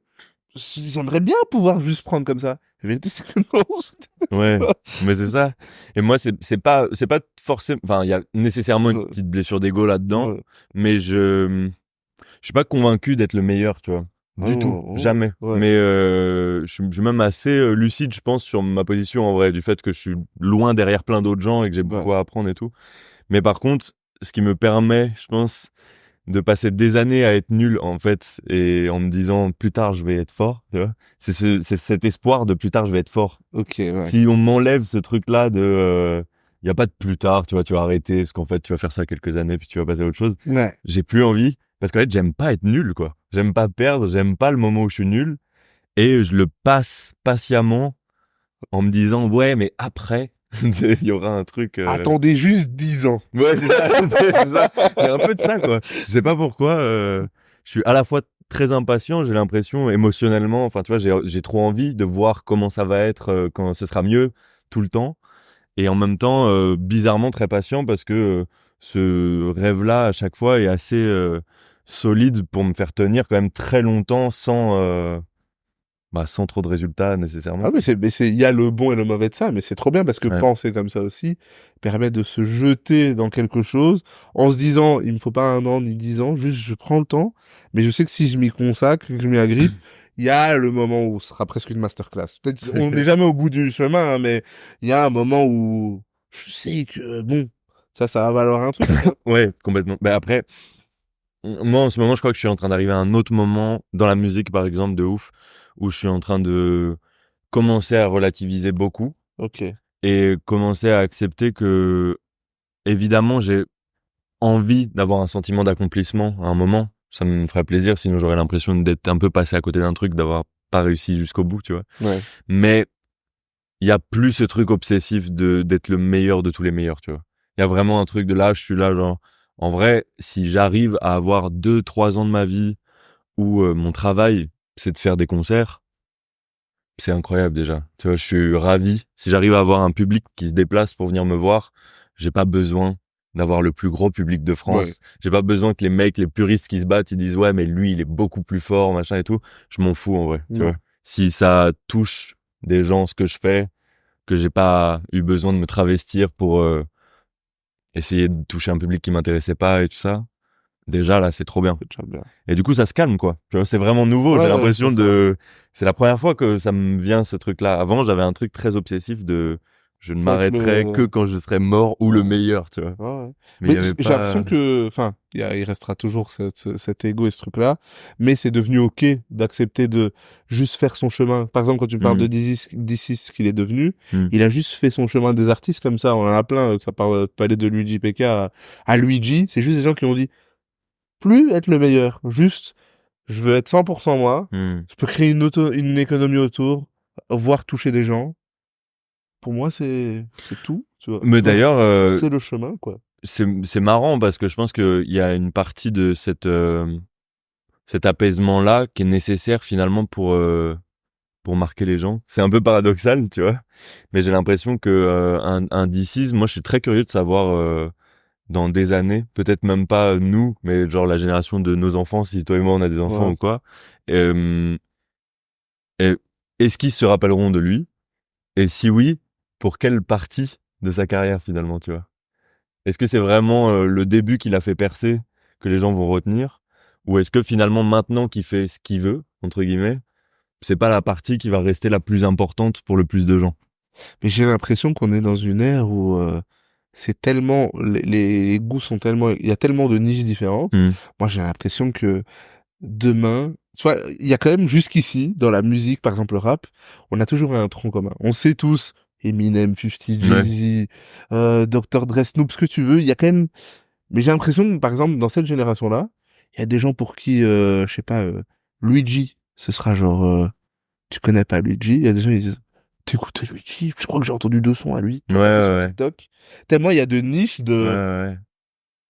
J'aimerais bien pouvoir juste prendre comme ça. La vérité, c'est que non. Ouais, mais c'est ça. Et moi, c'est pas forcément, enfin, il y a nécessairement une Ouais, petite blessure d'ego là-dedans, ouais. mais je suis pas convaincu d'être le meilleur, tu vois. Du tout, Oh, jamais. ouais. Mais je suis même assez lucide, je pense, sur ma position en vrai, du fait que je suis loin derrière plein d'autres gens et que j'ai Ouais. beaucoup à apprendre et tout. Mais par contre, ce qui me permet, je pense, de passer des années à être nul en fait, et en me disant plus tard je vais être fort, tu vois. C'est cet espoir de plus tard je vais être fort. Ok, ouais. Si on m'enlève ce truc-là de, y a pas de plus tard, tu vois, tu vas arrêter parce qu'en fait tu vas faire ça quelques années puis tu vas passer à autre chose. Ouais. J'ai plus envie parce qu'en fait j'aime pas être nul quoi. J'aime pas perdre, j'aime pas le moment où je suis nul et je le passe patiemment en me disant ouais mais après il y aura un truc. Attendez juste 10 ans. Ouais, c'est ça, c'est ça. Il y a un peu de ça, quoi. Je sais pas pourquoi, je suis à la fois très impatient, j'ai l'impression, émotionnellement, enfin, tu vois, j'ai trop envie de voir comment ça va être, quand ce sera mieux, tout le temps. Et en même temps, bizarrement très patient parce que ce rêve-là, à chaque fois, est assez solide pour me faire tenir quand même très longtemps sans trop de résultats nécessairement. Ah, il y a le bon et le mauvais de ça, mais c'est trop bien parce que Ouais. penser comme ça aussi permet de se jeter dans quelque chose en se disant, il me faut pas 1 an ni 10 ans, juste je prends le temps, mais je sais que si je m'y consacre, que je m'y agrippe, il y a le moment où ce sera presque une masterclass. Peut-être, on n'est jamais au bout du chemin, hein, mais il y a un moment où je sais que, bon, ça va valoir un truc, quoi. Ouais, complètement. Ben après, moi, en ce moment, je crois que je suis en train d'arriver à un autre moment dans la musique, par exemple, de ouf, où je suis en train de commencer à relativiser beaucoup Ok. et commencer à accepter que, évidemment, j'ai envie d'avoir un sentiment d'accomplissement à un moment. Ça me ferait plaisir, sinon j'aurais l'impression d'être un peu passé à côté d'un truc, d'avoir pas réussi jusqu'au bout, tu vois. Ouais. Mais il y a plus ce truc obsessif d'être le meilleur de tous les meilleurs, tu vois. Il y a vraiment un truc de là, je suis là, genre, en vrai, si j'arrive à avoir 2, 3 ans de ma vie où mon travail, c'est de faire des concerts, c'est incroyable déjà. Tu vois, je suis ravi. Si j'arrive à avoir un public qui se déplace pour venir me voir, j'ai pas besoin d'avoir le plus gros public de Ouais. France. J'ai pas besoin que les mecs, les puristes qui se battent, ils disent ouais, mais lui, il est beaucoup plus fort, machin et tout. Je m'en fous en vrai, tu Non. vois. Si ça touche des gens, ce que je fais, que j'ai pas eu besoin de me travestir pour essayer de toucher un public qui m'intéressait pas et tout ça. Déjà là, c'est trop bien. C'est déjà bien. Et du coup, ça se calme quoi. Tu vois, c'est vraiment nouveau. J'ai Ouais, ouais, l'impression c'est ça. c'est la première fois que ça me vient ce truc-là. Avant, j'avais un truc très obsessif de je ne Faut être m'arrêterai que le... quand je serai mort ou le Ouais. meilleur, tu vois. Ouais, ouais. Mais il y Mais avait j'ai pas. l'impression que, enfin, il restera toujours cet ego et ce truc-là, mais c'est devenu ok d'accepter de juste faire son chemin. Par exemple, quand tu parles Hmm, de DC, ce qu'il est devenu, hmm, il a juste fait son chemin des artistes comme ça. On en a plein, ça parle parler de Luigi PK à Luigi. C'est juste des gens qui ont dit, plus être le meilleur, juste, je veux être 100% moi. hmm. Je peux créer une économie autour, voire toucher des gens. Pour moi, c'est tout, tu vois. Mais Moi, d'ailleurs, c'est le chemin, quoi. c'est marrant parce que je pense qu'il y a une partie de cet apaisement-là qui est nécessaire finalement pour marquer les gens. C'est un peu paradoxal, tu vois. Mais j'ai l'impression que un DC's, moi je suis très curieux de savoir dans des années, peut-être même pas nous, mais genre la génération de nos enfants, si toi et moi on a des enfants Ouais. ou quoi. Euh, et est-ce qu'ils se rappelleront de lui? Et si oui, pour quelle partie de sa carrière finalement, tu vois? Est-ce que c'est vraiment le début qu'il a fait percer que les gens vont retenir? Ou est-ce que finalement maintenant qu'il fait ce qu'il veut, entre guillemets, c'est pas la partie qui va rester la plus importante pour le plus de gens? Mais j'ai l'impression qu'on est dans une ère où c'est tellement les goûts sont tellement il y a tellement de niches différentes. Hmm. Moi, j'ai l'impression que demain, tu vois, il y a quand même jusqu'ici dans la musique, par exemple le rap, on a toujours un tronc commun. On sait tous Eminem, 50, Ouais. Jay-Z, Dr. Dre, Snoop, ce que tu veux. Il y a quand même. Mais j'ai l'impression que par exemple dans cette génération-là, il y a des gens pour qui, je sais pas, Luigi, ce sera genre, tu connais pas Luigi. Il y a des gens qui disent t'écoutes Luigi, je crois que j'ai entendu 2 sons à lui, Ouais, tu l'as vu sur ouais, TikTok. Tellement il y a de niches ouais. Ouais, de, ouais.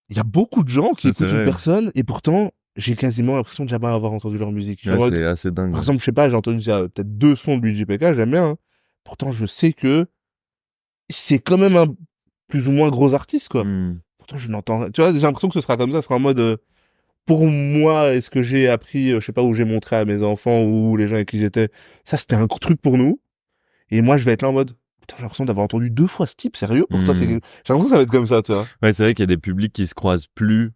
il y a beaucoup de gens qui Ouais, c'est écoutent une vrai. personne et pourtant j'ai quasiment l'impression de jamais avoir entendu leur musique. Je suis en Ouais, mode, c'est assez dingue. par Ouais. exemple, je sais pas, j'ai entendu peut-être 2 sons de Luigi PK, j'aime bien, hein. Pourtant je sais que c'est quand même un plus ou moins gros artiste quoi. Hmm. Pourtant je n'entends, tu vois, j'ai l'impression que ce sera comme ça, ce sera en mode, pour moi, est-ce que j'ai appris, je sais pas, où j'ai montré à mes enfants ou les gens avec qui j'étais, ça c'était un truc pour nous. Et moi, je vais être là en mode, putain, j'ai l'impression d'avoir entendu 2 fois ce type, sérieux? Pour toi, Hmm. j'ai l'impression que ça va être comme ça, tu vois. Ouais, c'est vrai qu'il y a des publics qui se croisent plus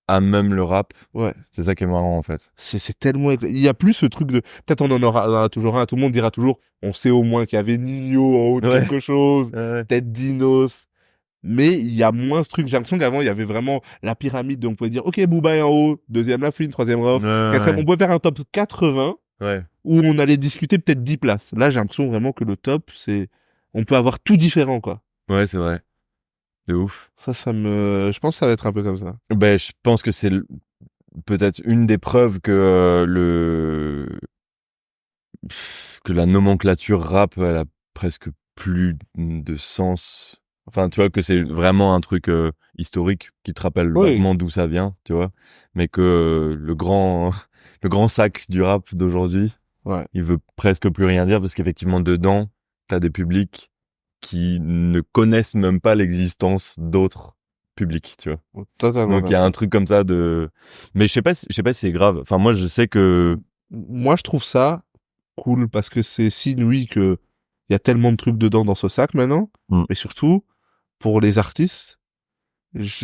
à même le rap. Ouais. C'est ça qui est marrant, en fait. C'est tellement, il y a plus ce truc de, peut-être on en aura toujours un, tout le monde dira toujours, on sait au moins qu'il y avait Nino en haut de Ouais. quelque chose, Ouais. peut-être Dinos. Mais il y a moins ce truc. J'ai l'impression qu'avant, il y avait vraiment la pyramide. Donc, on pouvait dire, OK, Booba est en haut, deuxième La Fouine, troisième Rof, quatrième. Ouais. On pouvait faire un top 80 Ouais. où on allait discuter peut-être 10 places. Là, j'ai l'impression vraiment que le top, on peut avoir tout différent, quoi. Ouais, c'est vrai. De ouf. Je pense que ça va être un peu comme ça. Ben, je pense que c'est peut-être une des preuves que que la nomenclature rap, elle a presque plus de sens. Enfin, tu vois, que c'est vraiment un truc historique qui te rappelle vaguement d'où ça vient, tu vois. Mais que le grand sac du rap d'aujourd'hui, il veut presque plus rien dire parce qu'effectivement, dedans, t'as des publics qui ne connaissent même pas l'existence d'autres publics, tu vois. Totalement. Donc, il y a un truc comme ça mais je sais pas si c'est grave. Enfin, moi, je sais que... Moi, je trouve ça cool parce que c'est signe, oui, que il y a tellement de trucs dedans dans ce sac maintenant. Mais surtout, pour les artistes,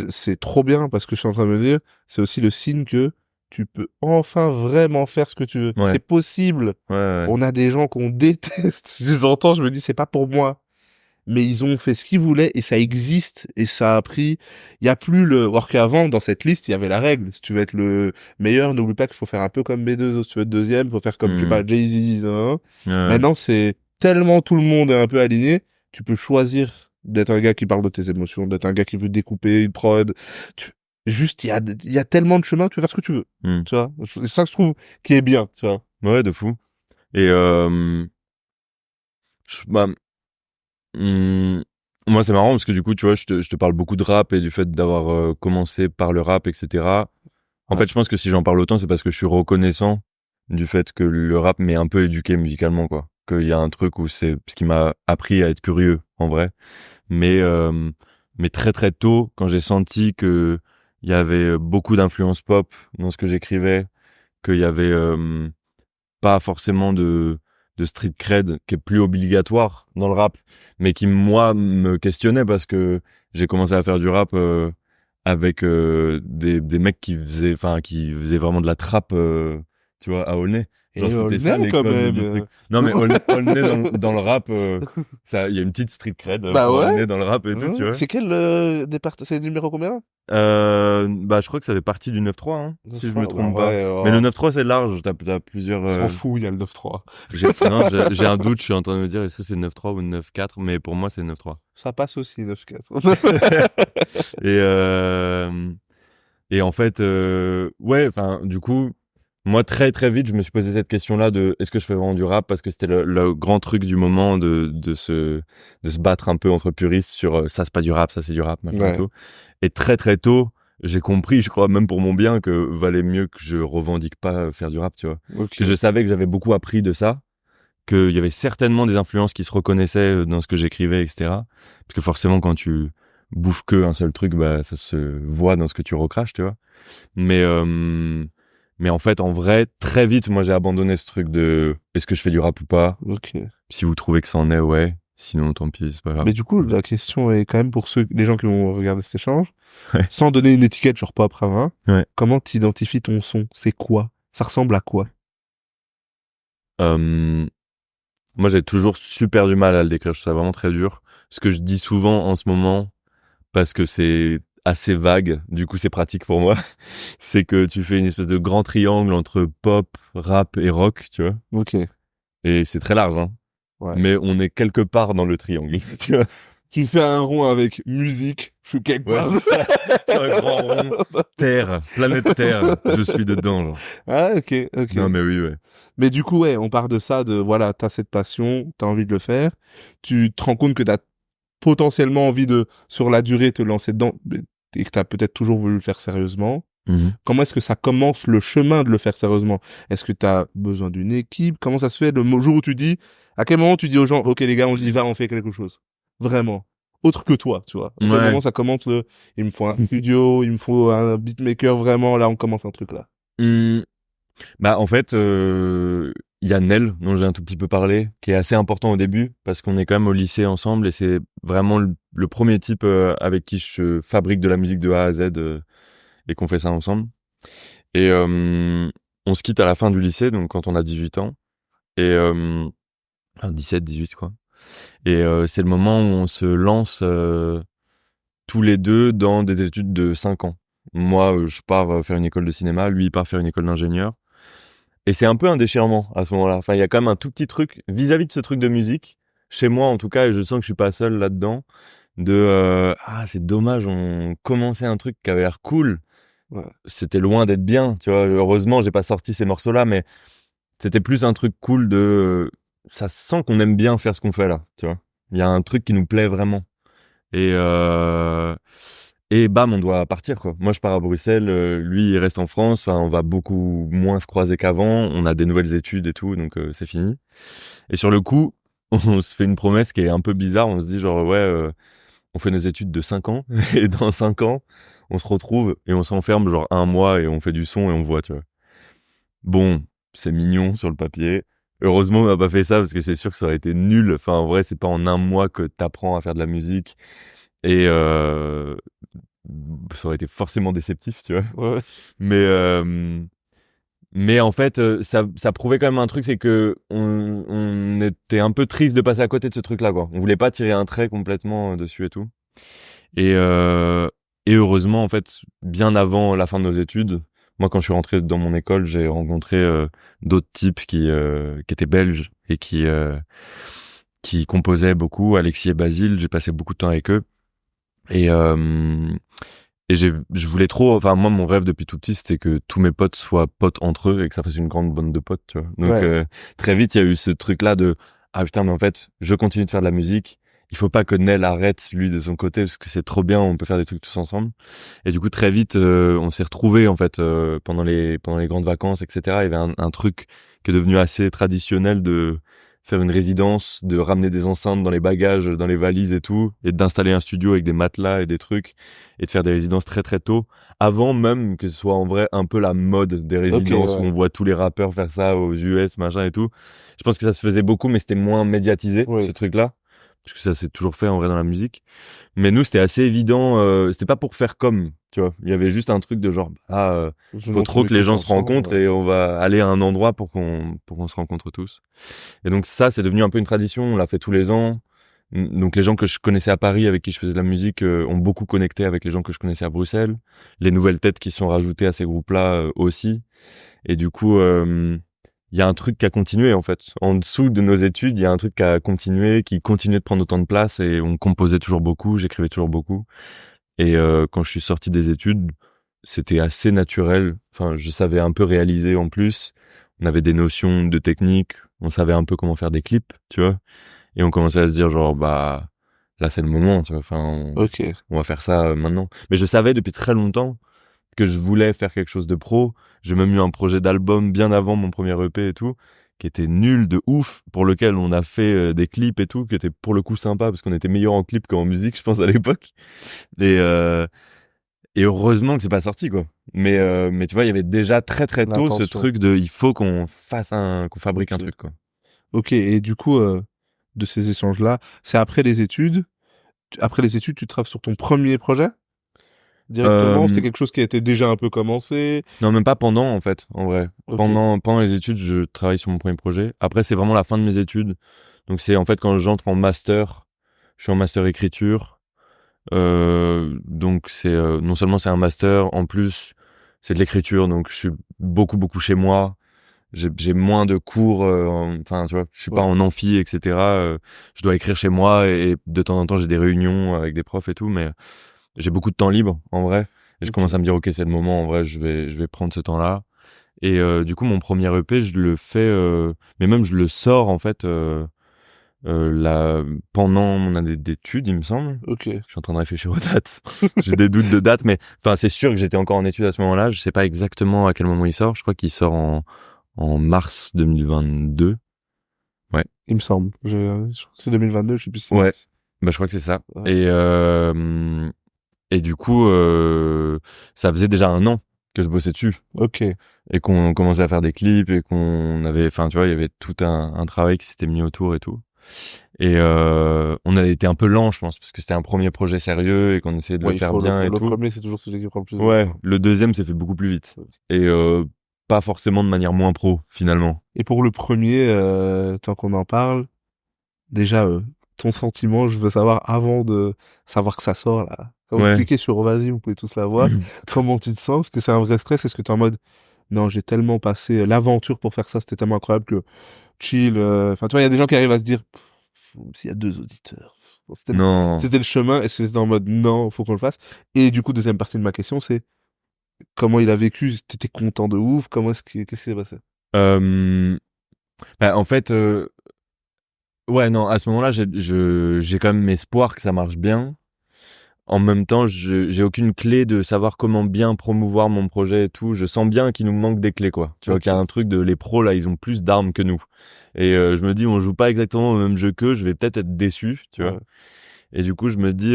c'est trop bien parce que je suis en train de me dire, c'est aussi le signe que tu peux enfin vraiment faire ce que tu veux. Ouais. C'est possible. Ouais. On a des gens qu'on déteste. Je les entends, je me dis, c'est pas pour moi. Mais ils ont fait ce qu'ils voulaient et ça existe et ça a pris. Il y a plus alors qu'avant, dans cette liste, il y avait la règle. Si tu veux être le meilleur, n'oublie pas qu'il faut faire un peu comme B2. Si tu veux être deuxième, il faut faire comme, je sais pas, Jay-Z. Hein. Maintenant, c'est tellement tout le monde est un peu aligné. Tu peux choisir d'être un gars qui parle de tes émotions, d'être un gars qui veut découper une prod. Juste, il y a tellement de chemins, tu peux faire ce que tu veux. Tu vois. C'est ça que je trouve qui est bien, tu vois. Ouais, de fou. Et, moi, c'est marrant parce que du coup, tu vois, je te parle beaucoup de rap et du fait d'avoir commencé par le rap, etc. En fait, je pense que si j'en parle autant, c'est parce que je suis reconnaissant du fait que le rap m'ait un peu éduqué musicalement, quoi. Qu'il y a un truc où c'est ce qui m'a appris à être curieux, en vrai. Mais très très tôt, quand j'ai senti que il y avait beaucoup d'influence pop dans ce que j'écrivais, qu'il y avait pas forcément de street cred qui est plus obligatoire dans le rap, mais qui moi me questionnait parce que j'ai commencé à faire du rap avec des mecs qui faisaient vraiment de la trappe, tu vois, à Aulnay. Genre, Et c'était ça quand l'école même. du truc. Non mais Aulnay dans le rap, ça, il y a une petite street cred Bah pour ouais. Aulnay dans le rap et tout, tu vois. C'est quel c'est le numéro combien? Je crois que ça fait partie du 9-3, hein, si je me trompe pas. Mais le 9-3 c'est large, t'as plusieurs. On s'en fout, il y a le 9-3. J'ai un doute, je suis en train de me dire est-ce que c'est le 9-3 ou le 9-4, mais pour moi c'est le 9-3. Ça passe aussi 9-4. Et en fait, ouais, enfin, du coup, moi très très vite, je me suis posé cette question-là de est-ce que je fais vraiment du rap, parce que c'était le grand truc du moment de se battre un peu entre puristes sur ça c'est pas du rap, ça c'est du rap, machin et tout. Et très très tôt, j'ai compris, je crois même pour mon bien, que valait mieux que je revendique pas faire du rap, tu vois. Okay. Je savais que j'avais beaucoup appris de ça, qu'il y avait certainement des influences qui se reconnaissaient dans ce que j'écrivais, etc. Parce que forcément, quand tu bouffes que un seul truc, bah ça se voit dans ce que tu recraches, tu vois. Mais en fait, en vrai, très vite, moi j'ai abandonné ce truc de est-ce que je fais du rap ou pas. Okay. Si vous trouvez que ça en est, ouais. Sinon, tant pis, c'est pas grave. Mais du coup, la question est quand même pour les gens qui vont regarder cet échange, sans donner une étiquette genre pop, hein, comment t'identifies ton son? C'est quoi? Ça ressemble à quoi? Moi, j'ai toujours super du mal à le décrire. Je trouve ça vraiment très dur. Ce que je dis souvent en ce moment, parce que c'est assez vague, du coup c'est pratique pour moi, c'est que tu fais une espèce de grand triangle entre pop, rap et rock, tu vois. Ok. Et c'est très large, hein. Ouais. Mais on est quelque part dans le triangle, tu vois. Tu fais un rond avec musique, je suis quelque part. C'est un grand rond. Terre, planète Terre, je suis dedans, genre. Ah, ok. Non, mais oui, ouais. Mais du coup, ouais, on part de ça, voilà, t'as cette passion, t'as envie de le faire, tu te rends compte que t'as potentiellement envie de, sur la durée, te lancer dedans, et que t'as peut-être toujours voulu le faire sérieusement. Comment est-ce que ça commence le chemin de le faire sérieusement? Est-ce que t'as besoin d'une équipe? Comment ça se fait le jour où tu dis, à quel moment tu dis aux gens, ok les gars, on y va, on fait quelque chose? Vraiment. Autre que toi, tu vois. À quel moment ça commence il me faut un studio, il me faut un beatmaker, vraiment, là on commence un truc là. Bah en fait, il y a Nel, dont j'ai un tout petit peu parlé, qui est assez important au début, parce qu'on est quand même au lycée ensemble, et c'est vraiment le premier type avec qui je fabrique de la musique de A à Z. et qu'on fait ça ensemble. Et on se quitte à la fin du lycée, donc quand on a 18 ans. Et enfin 17, 18 quoi. Et c'est le moment où on se lance tous les deux dans des études de 5 ans. Moi, je pars faire une école de cinéma, lui il part faire une école d'ingénieur. Et c'est un peu un déchirement à ce moment-là. Enfin, il y a quand même un tout petit truc vis-à-vis de ce truc de musique, chez moi en tout cas, et je sens que je suis pas seul là-dedans, de ah c'est dommage, on commençait un truc qui avait l'air cool. Ouais. C'était loin d'être bien, tu vois. Heureusement, j'ai pas sorti ces morceaux-là, mais c'était plus un truc cool de ça se sent qu'on aime bien faire ce qu'on fait là, tu vois. Il y a un truc qui nous plaît vraiment. Et bam, on doit partir quoi. Moi je pars à Bruxelles, lui il reste en France. Enfin, on va beaucoup moins se croiser qu'avant. On a des nouvelles études et tout, donc c'est fini. Et sur le coup, on se fait une promesse qui est un peu bizarre. On se dit genre ouais, on fait nos études de 5 ans et dans 5 ans, on se retrouve et on s'enferme genre un mois et on fait du son et on voit, tu vois. Bon, c'est mignon sur le papier. Heureusement, on n'a pas fait ça parce que c'est sûr que ça aurait été nul. Enfin, en vrai, c'est pas en un mois que t'apprends à faire de la musique. Et ça aurait été forcément déceptif, tu vois. Ouais. Mais en fait, ça prouvait quand même un truc, c'est que on était un peu triste de passer à côté de ce truc-là, quoi. On voulait pas tirer un trait complètement dessus et tout. Et, euh, et heureusement, en fait, bien avant la fin de nos études, moi, quand je suis rentré dans mon école, j'ai rencontré d'autres types qui étaient belges et qui composaient beaucoup. Alexis et Basile, j'ai passé beaucoup de temps avec eux. Et je voulais trop, enfin moi mon rêve depuis tout petit c'était que tous mes potes soient potes entre eux et que ça fasse une grande bande de potes, tu vois. Donc Ouais. très vite il y a eu ce truc là de ah putain mais en fait je continue de faire de la musique, il faut pas que Nel arrête lui de son côté parce que c'est trop bien, on peut faire des trucs tous ensemble. Et du coup très vite on s'est retrouvés en fait pendant les grandes vacances etc. Il y avait un truc qui est devenu assez traditionnel de faire une résidence, de ramener des enceintes dans les bagages, dans les valises et tout, et d'installer un studio avec des matelas et des trucs, et de faire des résidences très très tôt, avant même que ce soit en vrai un peu la mode des Ok, résidences où ouais. on voit tous les rappeurs faire ça aux US, machin et tout. Je pense que ça se faisait beaucoup, mais c'était moins médiatisé, ce Oui. truc-là, parce que ça s'est toujours fait en vrai dans la musique. Mais nous, c'était assez évident, c'était pas pour faire comme, tu vois. Il y avait juste un truc de genre, Je faut montre trop mes que les tous gens se ensemble. rencontrent Ouais. et on va aller à un endroit pour qu'on se rencontre tous. Et donc ça, c'est devenu un peu une tradition. On l'a fait tous les ans. Donc les gens que je connaissais à Paris, avec qui je faisais de la musique, ont beaucoup connecté avec les gens que je connaissais à Bruxelles. Les nouvelles têtes qui sont rajoutées à ces groupes-là aussi. Et du coup, il y a un truc qui a continué en fait. En dessous de nos études, il y a un truc qui a continué, qui continuait de prendre autant de place. Et on composait toujours beaucoup, j'écrivais toujours beaucoup. Et quand je suis sorti des études, c'était assez naturel. Enfin, je savais un peu réaliser en plus. On avait des notions de technique, on savait un peu comment faire des clips, tu vois. Et on commençait à se dire genre bah là c'est le moment, tu vois. Enfin, Ok. on va faire ça maintenant. Mais je savais depuis très longtemps que je voulais faire quelque chose de pro. J'ai même eu un projet d'album bien avant mon premier EP et tout, qui était nul de ouf, pour lequel on a fait des clips et tout, qui était pour le coup sympa parce qu'on était meilleur en clip qu'en musique, je pense à l'époque. Et et heureusement que c'est pas sorti quoi. Mais tu vois, il y avait déjà très très tôt ce L'intention. truc de il faut qu'on fabrique un Ok. truc quoi. Ok. Et du coup, de ces échanges-là, c'est après les études. Après les études, tu travailles sur ton premier projet directement. C'était Euh, quelque chose qui a été déjà un peu commencé. non, même pas pendant en fait, en vrai. Ok. Pendant les études, je travaille sur mon premier projet. Après, c'est vraiment la fin de mes études. Donc c'est en fait quand j'entre en master, je suis en master écriture. Donc c'est non seulement c'est un master, en plus c'est de l'écriture, donc je suis beaucoup chez moi. J'ai moins de cours, enfin tu vois, je suis pas Ouais. en amphi, etc. Je dois écrire chez moi et de temps en temps j'ai des réunions avec des profs et tout, mais j'ai beaucoup de temps libre en vrai. Et je Ok. commence à me dire ok c'est le moment, en vrai je vais prendre ce temps-là. Et du coup mon premier EP je le fais, mais même je le sors en fait là pendant mon année d'études il me semble. Ok. Je suis en train de réfléchir aux dates. J'ai des doutes de dates, mais enfin c'est sûr que j'étais encore en études à ce moment-là. Je sais pas exactement à quel moment il sort. Je crois qu'il sort en mars 2022. Ouais. Il me semble. Je crois que c'est 2022. Je sais plus si c'est Ouais. mars. Bah je crois que c'est ça. Ouais. Et du coup ça faisait déjà un an que je bossais dessus Ok. et qu'on commençait à faire des clips et qu'on avait, enfin tu vois, il y avait tout un travail qui s'était mis autour et tout. Et on a été un peu lent, je pense, parce que c'était un premier projet sérieux et qu'on essayait de le faire bien et le tout. premier, c'est toujours celui qui prend le plus de Ouais, temps. le deuxième s'est fait beaucoup plus vite. Et pas forcément de manière moins pro, finalement. Et pour le premier, tant qu'on en parle, déjà, ton sentiment, je veux savoir avant de savoir que ça sort, là. Quand vous Ouais. cliquez sur vas-y, vous pouvez tous la voir. Comment tu te sens? Est-ce que c'est un vrai stress? Est-ce que t'es en mode, non, j'ai tellement passé l'aventure pour faire ça, c'était tellement incroyable que chill. Enfin, tu vois, il y a des gens qui arrivent à se dire, s'il y a 2 auditeurs, bon, Non. c'était le chemin. Est-ce que c'est en mode, non, faut qu'on le fasse? Et du coup, deuxième partie de ma question, c'est comment il a vécu? T'étais content de ouf? Qu'est-ce qui s'est passé? Bah, en fait, ouais, non, à ce moment-là, j'ai quand même espoir que ça marche bien. En même temps, j'ai aucune clé de savoir comment bien promouvoir mon projet et tout. Je sens bien qu'il nous manque des clés, quoi. Tu vois, qu'il y a un truc de les pros, là, ils ont plus d'armes que nous. Et je me dis, on joue pas exactement au même jeu qu'eux, je vais peut-être être déçu, tu vois. Ouais. Et du coup, je me dis,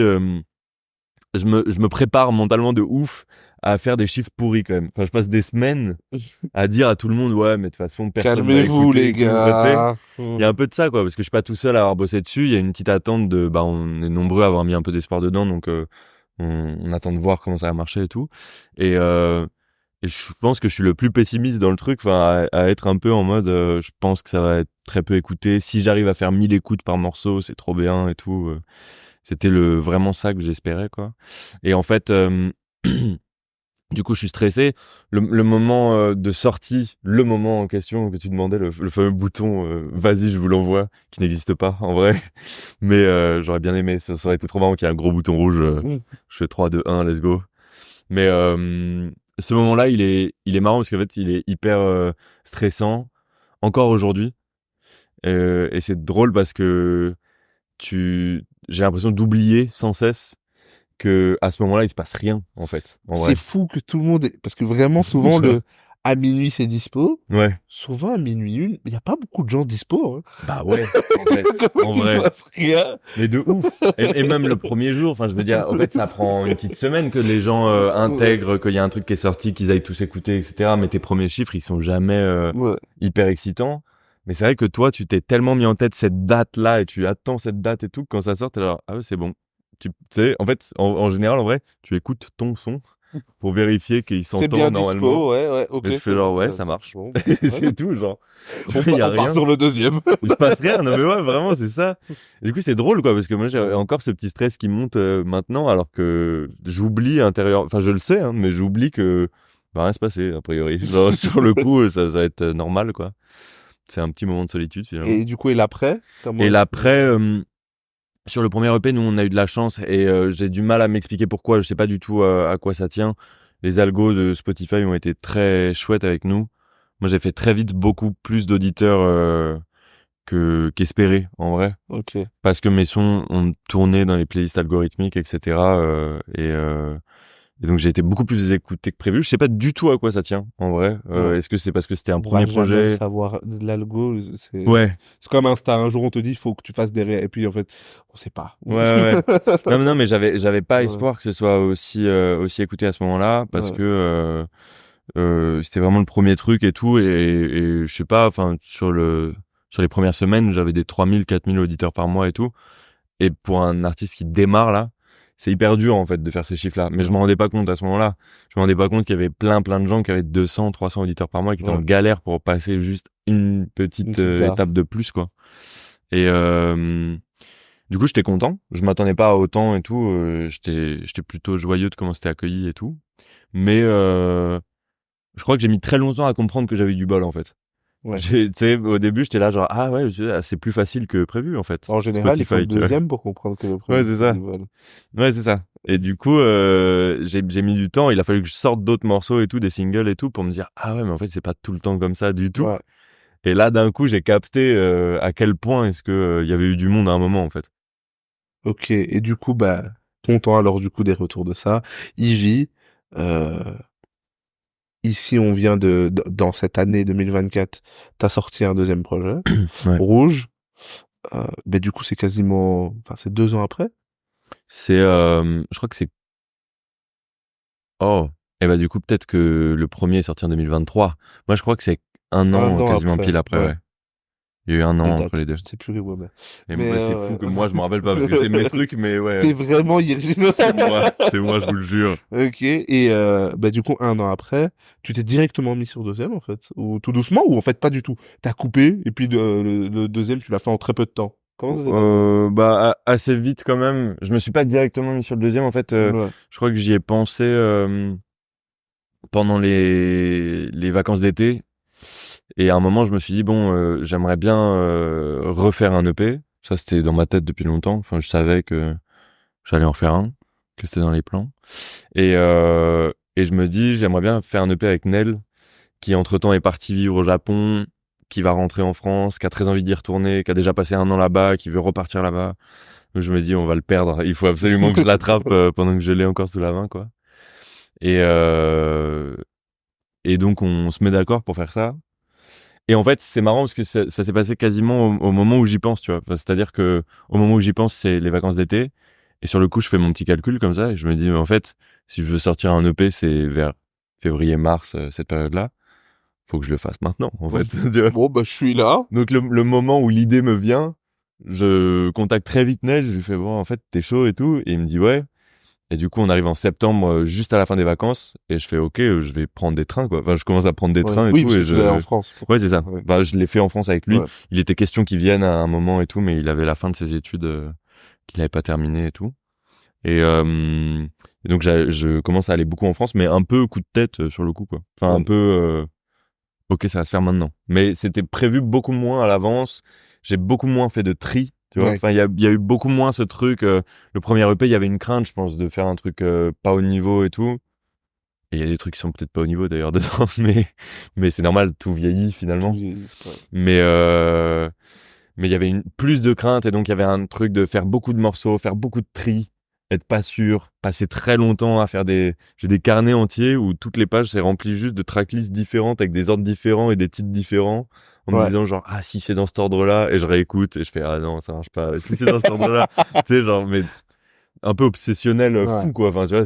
je me prépare mentalement de ouf à faire des chiffres pourris quand même. Enfin, je passe des semaines à dire à tout le monde, ouais, mais de toute façon, personne va Calmez-vous, écouter les et tout. Bah, tu sais, gars. il y a un peu de ça, quoi, parce que je suis pas tout seul à avoir bossé dessus. Il y a une petite attente de, bah, on est nombreux à avoir mis un peu d'espoir dedans, donc on attend de voir comment ça va marcher et tout. Et je pense que je suis le plus pessimiste dans le truc, enfin, à être un peu en mode, je pense que ça va être très peu écouté. Si j'arrive à faire 1000 écoutes par morceau, c'est trop bien et tout. C'était vraiment ça que j'espérais, quoi. Et en fait, du coup, je suis stressé. Le moment de sortie, le moment en question que tu demandais, le fameux bouton vas-y, je vous l'envoie, qui n'existe pas en vrai. Mais j'aurais bien aimé, ça aurait été trop marrant qu'il y ait un gros bouton rouge. Je fais 3, 2, 1, let's go. Mais ce moment-là, il est marrant parce qu'en fait, il est hyper stressant, encore aujourd'hui. Et c'est drôle parce que j'ai l'impression d'oublier sans cesse que à ce moment-là, il se passe rien, en fait, en C'est vrai. fou que tout le monde parce que vraiment, souvent, à minuit, c'est dispo. Ouais. Souvent, à minuit une, il n'y a pas beaucoup de gens dispo, hein. Bah ouais, en fait, Comment en qu'il se vrai. passe rien? Mais de ouf. Et même le premier jour, enfin, je veux dire, en fait, ça prend une petite semaine que les gens Ouais. intègrent qu'il y a un truc qui est sorti, qu'ils aillent tous écouter, etc. Mais tes premiers chiffres, ils sont jamais Ouais. hyper excitants. Mais c'est vrai que toi, tu t'es tellement mis en tête cette date-là et tu attends cette date et tout, que quand ça sort, t'es là, ah ouais, c'est bon. Tu sais, en fait, en général, en vrai, tu écoutes ton son pour vérifier qu'il C'est s'entend bien normalement. dispo, ouais, ok, Et tu fais c'est genre, bon. ouais, ça marche. Bon, Et ouais. c'est tout, genre. Tu vois, il y a On part rien. sur le deuxième. Il se passe rien. Non, mais ouais, vraiment, c'est ça. Et du coup, c'est drôle, quoi, parce que moi, j'ai encore ce petit stress qui monte maintenant, alors que j'oublie intérieur, enfin, je le sais, hein, mais j'oublie que va rien se passer, a priori. Genre, sur le coup, ça va être normal, quoi. C'est un petit moment de solitude, finalement. Et du coup, et l'après? Comment Et est-ce que... l'après, sur le premier EP, nous, on a eu de la chance et j'ai du mal à m'expliquer pourquoi. Je sais pas du tout à quoi ça tient. Les algos de Spotify ont été très chouettes avec nous. Moi, j'ai fait très vite beaucoup plus d'auditeurs qu'espéré, en vrai. Ok. Parce que mes sons ont tourné dans les playlists algorithmiques, etc. Et donc, j'ai été beaucoup plus écouté que prévu. Je sais pas du tout à quoi ça tient, en vrai. Ouais. Est-ce que c'est parce que c'était un On va premier jamais le projet? savoir. L'algo, Ouais. c'est comme Insta. Un jour, on te dit, il faut que tu fasses des et puis, en fait, on sait pas. Ouais, ouais. Non, mais j'avais pas Ouais. espoir que ce soit aussi écouté à ce moment-là parce Ouais. que c'était vraiment le premier truc et tout et je sais pas, enfin sur les premières semaines, j'avais des 3000, 4000 auditeurs par mois et tout. Et pour un artiste qui démarre là, c'est hyper dur en fait de faire ces chiffres-là. Mais je m'en rendais pas compte à ce moment-là. Je me rendais pas compte qu'il y avait plein de gens qui avaient 200, 300 auditeurs par mois et qui étaient en Ouais. galère pour passer juste une petite barre. étape de plus quoi. Et du coup, j'étais content. Je m'attendais pas à autant et tout. J'étais plutôt joyeux de comment c'était accueilli et tout. Mais je crois que j'ai mis très longtemps à comprendre que j'avais eu du bol en fait. Ouais. Tu sais, au début, j'étais là genre ah ouais, c'est plus facile que prévu en fait. En général, il faut le Spotify, tu vois. deuxième pour comprendre que le Ouais, premier, c'est c'est ça. du vol. Ouais, c'est ça. Et du coup, j'ai mis du temps. Il a fallu que je sorte d'autres morceaux et tout, des singles et tout, pour me dire ah ouais, mais en fait c'est pas tout le temps comme ça du tout. Ouais. Et là, d'un coup, j'ai capté à quel point est-ce que il y avait eu du monde à un moment en fait. Ok. Et du coup, bah, content alors du coup des retours de ça. Ivy, ici on vient dans cette année 2024, t'as sorti un deuxième projet, Ouais. Rouge. Mais du coup c'est quasiment, enfin c'est 2 ans après. C'est, je crois que c'est. Oh. Et bah du coup peut-être que le premier est sorti en 2023. Moi, je crois que c'est un Un an an quasiment après. pile après. Ouais. Ouais. Il y a eu un La an date, entre les deux. je sais plus, ouais, Et mais moi, c'est fou que moi, je me rappelle pas parce que c'est mes trucs, mais ouais. T'es vraiment Irgino. C'est moi, je vous le jure. Ok, et bah du coup, un an après, tu t'es directement mis sur deuxième, en fait, ou tout doucement, ou en fait pas du tout. T'as coupé, et puis le deuxième, tu l'as fait en très peu de temps. Comment ça s'est passé? Bah, assez vite quand même. Je me suis pas directement mis sur le deuxième. En fait, Ouais, je crois que j'y ai pensé pendant les vacances d'été. Et à un moment, je me suis dit bon, j'aimerais bien refaire un EP. Ça, c'était dans ma tête depuis longtemps. Enfin, je savais que j'allais en faire un, que c'était dans les plans. Et je me dis, j'aimerais bien faire un EP avec Nel, qui entre-temps est parti vivre au Japon, qui va rentrer en France, qui a très envie d'y retourner, qui a déjà passé un an là-bas, qui veut repartir là-bas. Donc je me dis, on va le perdre. Il faut absolument que je l'attrape pendant que je l'ai encore sous la main, quoi. Et, euh, et donc on se met d'accord pour faire ça. Et en fait, c'est marrant parce que ça s'est passé quasiment au moment où j'y pense, tu vois. Enfin, c'est-à-dire que au moment où j'y pense, c'est les vacances d'été. Et sur le coup, je fais mon petit calcul comme ça et je me dis, en fait, si je veux sortir un EP, c'est vers février-mars, cette période-là. Faut que je le fasse maintenant, en fait. Tu vois. bon, bah je suis là. Donc le moment où l'idée me vient, je contacte très vite Nel, je lui fais bon, en fait, t'es chaud et tout. Et il me dit ouais. Et du coup, on arrive en septembre, juste à la fin des vacances, et je fais ok, je vais prendre des trains, quoi. Enfin, je commence à prendre des Ouais. trains et Oui, tout, parce et que tu l'as en France. ouais, c'est ça. Ouais. Bah, je l'ai fait en France avec lui. Ouais. Il était question qu'il vienne à un moment et tout, mais il avait la fin de ses études qu'il avait pas terminé et tout. Et donc, je commence à aller beaucoup en France, mais un peu coup de tête sur le coup, quoi. Enfin, un peu, ok, ça va se faire maintenant. Mais c'était prévu beaucoup moins à l'avance. J'ai beaucoup moins fait de tri. Tu vois, Ouais. enfin, il y a eu beaucoup moins ce truc. Le premier EP, il y avait une crainte, je pense, de faire un truc pas au niveau et tout. Et il y a des trucs qui sont peut-être pas au niveau d'ailleurs dedans, mais c'est normal, tout vieillit finalement. Ouais. Mais il y avait plus de crainte et donc il y avait un truc de faire beaucoup de morceaux, faire beaucoup de tri, être pas sûr, passer très longtemps à faire j'ai des carnets entiers où toutes les pages c'est rempli juste de tracklists différentes avec des ordres différents et des titres différents en me Ouais. disant genre ah si c'est dans cet ordre-là et je réécoute et je fais ah non ça marche pas si c'est dans cet ordre-là tu sais genre mais un peu obsessionnel Ouais. fou quoi enfin tu vois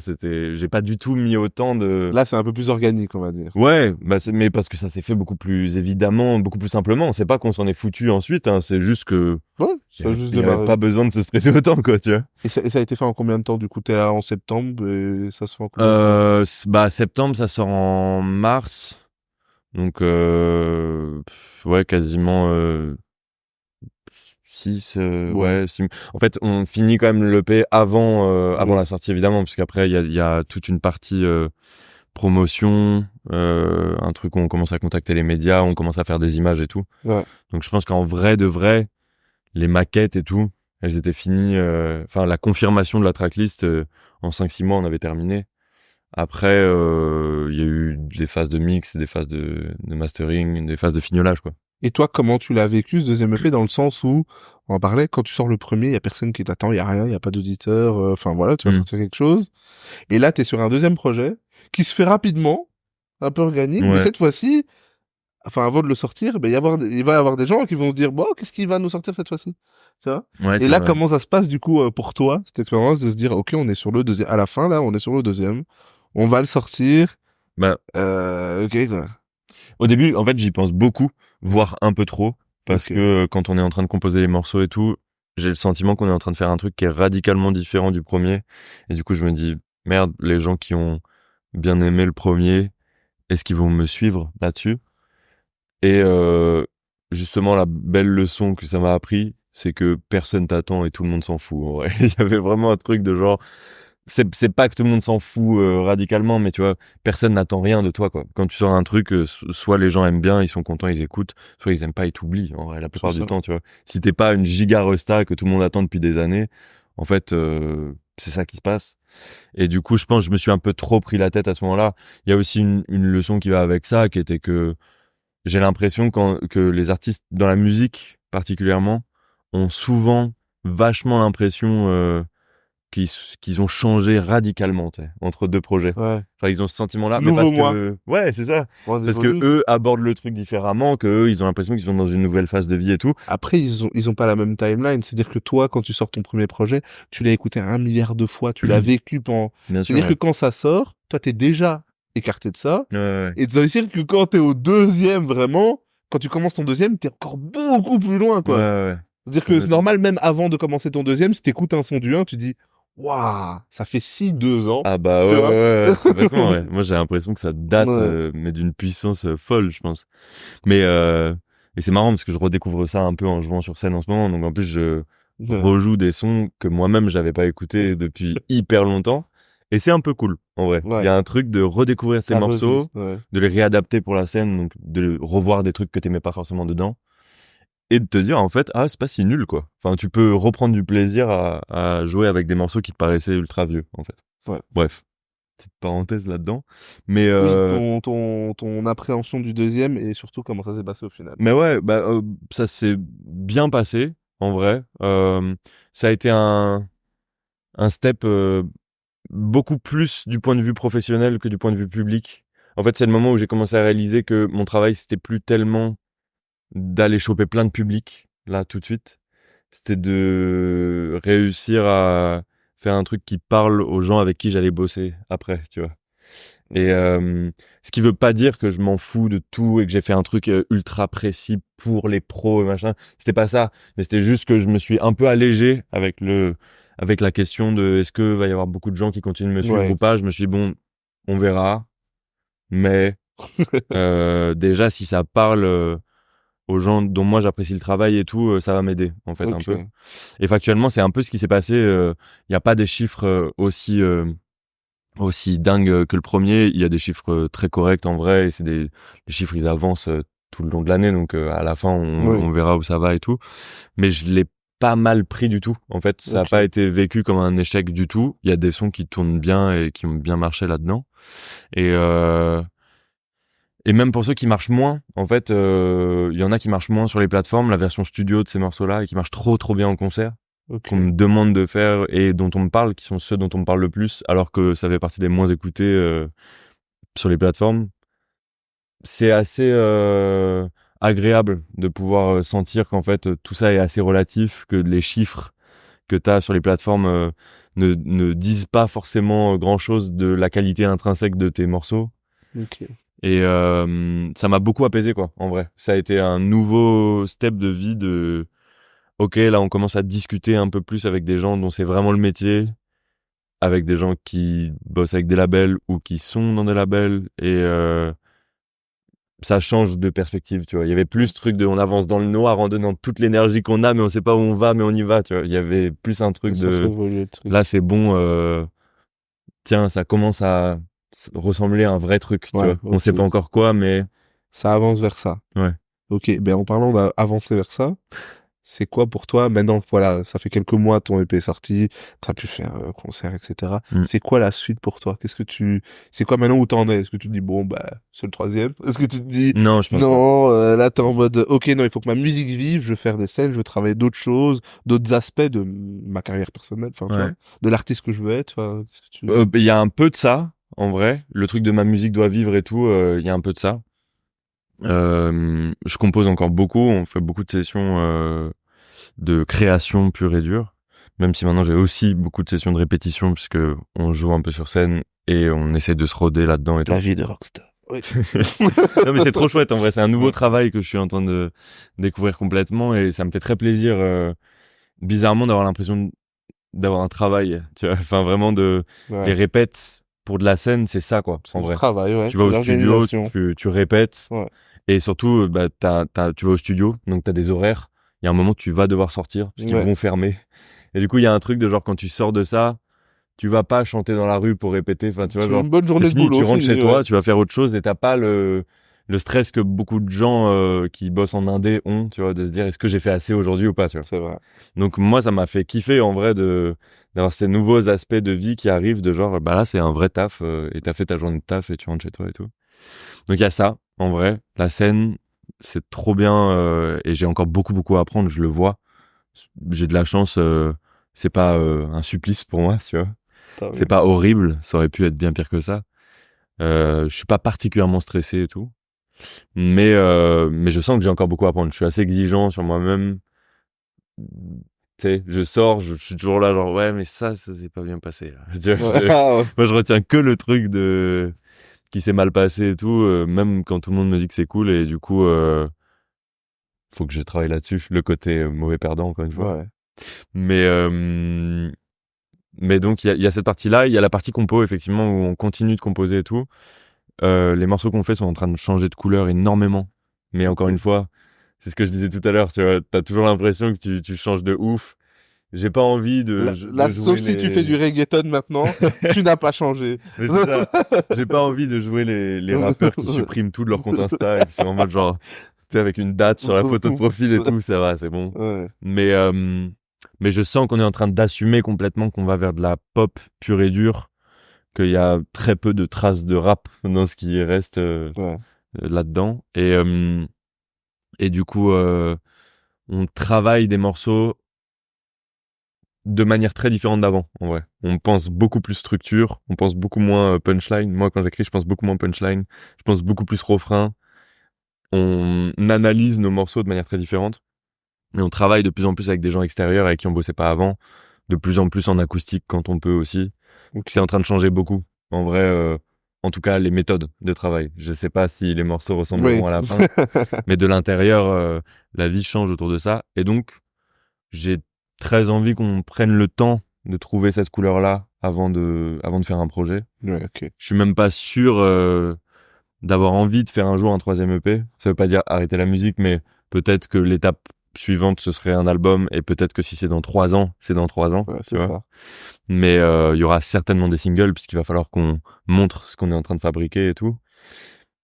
j'ai pas du tout mis autant de Là, c'est un peu plus organique, on va dire. ouais bah mais parce que ça s'est fait beaucoup plus évidemment beaucoup plus simplement c'est pas qu'on s'en est foutu ensuite hein, c'est juste que Ouais, ça a juste il y avait démarré. pas besoin de se stresser autant quoi tu vois Et ça a été fait en combien de temps, du coup? T'es là en septembre, et ça se fait en combien de temps? bah septembre ça sort en mars donc ouais quasiment 6 Ouais. ouais 6 en fait on finit quand même l'EP avant Ouais. la sortie évidemment parce qu'après il y a toute une partie promotion un truc où on commence à contacter les médias on commence à faire des images et tout Ouais. donc je pense qu'en vrai de vrai les maquettes et tout elles étaient finies enfin la confirmation de la tracklist en 5-6 mois on avait terminé après il y a eu des phases de mix des phases de mastering des phases de fignolage quoi. Et toi, comment tu l'as vécu, ce deuxième EP, dans le sens où, on en parlait, quand tu sors le premier, il y a personne qui t'attend, il y a rien, il y a pas d'auditeur, enfin voilà, tu vas sortir quelque chose. Et là, t'es sur un deuxième projet, qui se fait rapidement, un peu organique, mais Ouais. cette fois-ci, enfin, avant de le sortir, ben, il va y avoir des gens qui vont se dire, bon, qu'est-ce qu'il va nous sortir cette fois-ci? Tu vois? Ouais, Et c'est là, vrai. comment ça se passe, du coup, pour toi, cette expérience de se dire, ok, on est sur le deuxième, à la fin, là, on est sur le deuxième, on va le sortir, Bah, ok, quoi. au début, en fait, j'y pense beaucoup, voire un peu trop, parce Ok. que quand on est en train de composer les morceaux et tout, j'ai le sentiment qu'on est en train de faire un truc qui est radicalement différent du premier. Et du coup, je me dis, merde, les gens qui ont bien aimé le premier, est-ce qu'ils vont me suivre là-dessus? Et justement, la belle leçon que ça m'a appris, c'est que personne t'attend et tout le monde s'en fout. En vrai. Il y avait vraiment un truc de genre, c'est pas que tout le monde s'en fout radicalement, mais tu vois, personne n'attend rien de toi quoi. Quand tu sors un truc, soit les gens aiment bien, ils sont contents, ils écoutent, soit ils aiment pas, ils t'oublient. En vrai, la plupart C'est du ça. temps, tu vois. Si t'es pas une giga resta que tout le monde attend depuis des années, en fait, c'est ça qui se passe. Et du coup, je pense que je me suis un peu trop pris la tête à ce moment-là. Il y a aussi une leçon qui va avec ça, qui était que j'ai l'impression que les artistes dans la musique particulièrement ont souvent vachement l'impression qu'ils ont changé radicalement, tu sais, entre deux projets. Ouais. Enfin, ils ont ce sentiment-là, mais Nouveau parce moi. que ouais, c'est ça. Moi, Parce que eux abordent le truc différemment, que eux, ils ont l'impression qu'ils sont dans une nouvelle phase de vie et tout. Après, ils ont pas la même timeline. C'est-à-dire que toi, quand tu sors ton premier projet, tu l'as écouté 1 milliard de fois, tu l'as vécu pendant... Bien sûr. C'est-à-dire que Ouais. quand ça sort, toi, t'es déjà écarté de ça. Ouais, ouais. Et ça veut dire que quand t'es au deuxième, vraiment, quand tu commences ton deuxième, t'es encore beaucoup plus loin, quoi. Ouais. C'est-à-dire que c'est normal, même avant de commencer ton deuxième, si t'écoutes un son du 1, tu dis, waouh, ça fait 2 ans. Ah bah Tu ouais, vois complètement, ouais. Moi, j'ai l'impression que ça date, Ouais. mais d'une puissance folle, je pense. Mais et c'est marrant parce que je redécouvre ça un peu en jouant sur scène en ce moment. Donc en plus, je Ouais. rejoue des sons que moi-même j'avais pas écoutés depuis hyper longtemps. Et c'est un peu cool, en vrai. Il y Ouais. a un truc de redécouvrir tes Ça morceaux, revit, ouais. de les réadapter pour la scène, donc de revoir des trucs que t'aimais pas forcément dedans. Et de te dire, en fait, ah, c'est pas si nul, quoi. Enfin, tu peux reprendre du plaisir à jouer avec des morceaux qui te paraissaient ultra vieux, en fait. Ouais. Bref. Petite parenthèse là-dedans. Mais, Oui, ton appréhension du deuxième et surtout comment ça s'est passé au final. mais ouais, bah, ça s'est bien passé, en vrai. Ça a été un step, beaucoup plus du point de vue professionnel que du point de vue public. En fait, c'est le moment où j'ai commencé à réaliser que mon travail, c'était plus tellement d'aller choper plein de public, là, tout de suite. C'était de réussir à faire un truc qui parle aux gens avec qui j'allais bosser après, tu vois. Et ce qui veut pas dire que je m'en fous de tout et que j'ai fait un truc ultra précis pour les pros et machin. C'était pas ça, mais c'était juste que je me suis un peu allégé avec la question de est-ce que va y avoir beaucoup de gens qui continuent de me suivre Ouais. ou pas. Je me suis dit, bon, on verra, mais déjà si ça parle aux gens dont moi j'apprécie le travail et tout, ça va m'aider en fait un peu. Ok. Et factuellement, c'est un peu ce qui s'est passé. Il y a pas des chiffres aussi dingues que le premier. Il y a des chiffres très corrects en vrai. Et c'est les chiffres, ils avancent tout le long de l'année. Donc à la fin, Oui. on verra où ça va et tout. Mais je l'ai pas mal pris du tout. En fait, ça a Ok. pas été vécu comme un échec du tout. Il y a des sons qui tournent bien et qui ont bien marché là-dedans. Et et même pour ceux qui marchent moins, en fait, il y en a qui marchent moins sur les plateformes, la version studio de ces morceaux-là, et qui marchent trop bien en concert, Ok. qu'on me demande de faire et dont on me parle, qui sont ceux dont on me parle le plus, alors que ça fait partie des moins écoutés sur les plateformes. C'est assez agréable de pouvoir sentir qu'en fait tout ça est assez relatif, que les chiffres que t'as sur les plateformes ne disent pas forcément grand-chose de la qualité intrinsèque de tes morceaux. Ok. Et ça m'a beaucoup apaisé, quoi, en vrai. Ça a été un nouveau step de vie de ok, là on commence à discuter un peu plus avec des gens dont c'est vraiment le métier, avec des gens qui bossent avec des labels ou qui sont dans des labels, et ça change de perspective, tu vois. Il y avait plus ce truc de on avance dans le noir en donnant toute l'énergie qu'on a, mais on sait pas où on va, mais on y va, tu vois. Il y avait plus un truc Ça fait de évoluer le truc. là c'est bon, tiens, ça commence à ressembler à un vrai truc, tu Ouais, vois. On sait ok. pas encore quoi, mais Ça avance vers ça. ouais. Ok. Ben, en parlant d'avancer vers ça, c'est quoi pour toi maintenant? Voilà, ça fait quelques mois ton EP est sorti, t'as pu faire un concert, etc. Mm. C'est quoi la suite pour toi? C'est quoi maintenant où t'en es? Est-ce que tu te dis bon bah c'est le troisième? Est-ce que tu te dis Non, je pense pas. non, là t'es en mode ok non il faut que ma musique vive, je veux faire des scènes, je veux travailler d'autres choses, d'autres aspects de ma carrière personnelle, enfin tu vois, Ouais. de l'artiste que je veux être. Enfin, qu'est-ce que tu... Il y a un peu de ça, en vrai. Le truc de ma musique doit vivre et tout, il y a un peu de ça. Je compose encore beaucoup, on fait beaucoup de sessions de création pure et dure. Même si maintenant j'ai aussi beaucoup de sessions de répétition puisque on joue un peu sur scène et on essaie de se roder là-dedans et tout. La vie de rockstar. Oui. Non mais c'est trop chouette en vrai, c'est un nouveau Ouais. travail que je suis en train de découvrir complètement et ça me fait très plaisir bizarrement d'avoir l'impression d'avoir un travail, tu vois, enfin vraiment de les Ouais. répètes pour de la scène, c'est ça quoi, en C'est du vrai. travail, ouais. Tu vas C'est au studio, l'organisation. tu répètes Ouais. et surtout bah tu vas au studio, donc t'as des horaires. Il y a un moment tu vas devoir sortir parce qu'ils Ouais. vont fermer. Et du coup, il y a un truc de genre quand tu sors de ça, tu vas pas chanter dans la rue pour répéter, enfin tu vois C'est genre une bonne c'est journée de fini, tu boulot, rentres chez fini, ouais. toi, tu vas faire autre chose et t'as pas le stress que beaucoup de gens qui bossent en indé ont, tu vois, de se dire est-ce que j'ai fait assez aujourd'hui ou pas, tu vois. C'est vrai. Donc moi ça m'a fait kiffer en vrai de d'avoir ces nouveaux aspects de vie qui arrivent de genre bah là c'est un vrai taf et t'as fait ta journée de taf et tu rentres chez toi et tout. Donc il y a ça en vrai, la scène c'est trop bien et j'ai encore beaucoup à apprendre, je le vois. J'ai de la chance c'est pas un supplice pour moi, tu vois. T'as C'est vu. pas horrible, ça aurait pu être bien pire que ça. Je suis pas particulièrement stressé et tout. Mais je sens que j'ai encore beaucoup à apprendre. Je suis assez exigeant sur moi-même. Tu sais, je sors, je suis toujours là, genre, ouais, mais ça s'est pas bien passé, là. Tu vois, Ouais. Ah, ouais. moi, je retiens que le truc de, qui s'est mal passé et tout, même quand tout le monde me dit que c'est cool, et du coup, faut que je travaille là-dessus, le côté mauvais perdant encore une fois. Ouais. Mais donc il y a cette partie-là, il y a la partie compo effectivement où on continue de composer et tout. Les morceaux qu'on fait sont en train de changer de couleur énormément. Mais encore une fois, c'est ce que je disais tout à l'heure, tu vois, t'as toujours l'impression que tu changes de ouf. J'ai pas envie de jouer sauf si tu fais du reggaeton maintenant, tu n'as pas changé. Mais c'est ça. J'ai pas envie de jouer les rappeurs qui suppriment tout de leur compte Insta et qui sont en mode genre, tu sais, avec une date sur la photo de profil et tout, ça va, c'est bon. Ouais. Mais je sens qu'on est en train d'assumer complètement qu'on va vers de la pop pure et dure, qu'il y a très peu de traces de rap dans ce qui reste là-dedans. Et du coup, on travaille des morceaux de manière très différente d'avant, en vrai. On pense beaucoup plus structure, on pense beaucoup moins punchline. Moi, quand j'écris, je pense beaucoup moins punchline, je pense beaucoup plus refrain. On analyse nos morceaux de manière très différente. Et on travaille de plus en plus avec des gens extérieurs avec qui on bossait pas avant, de plus en plus en acoustique quand on peut aussi. Donc c'est en train de changer beaucoup. En vrai, en tout cas, les méthodes de travail. Je sais pas si les morceaux ressembleront à la fin, mais de l'intérieur, la vie change autour de ça. Et donc, j'ai très envie qu'on prenne le temps de trouver cette couleur-là avant de faire un projet. Ouais, ok. Je suis même pas sûr d'avoir envie de faire un jour un 3e EP. Ça veut pas dire arrêter la musique, mais peut-être que l'étape suivante ce serait un album, et peut-être que si c'est dans 3 ans, c'est dans 3 ans. Ouais, tu vois. Mais il y aura certainement des singles puisqu'il va falloir qu'on montre ce qu'on est en train de fabriquer et tout.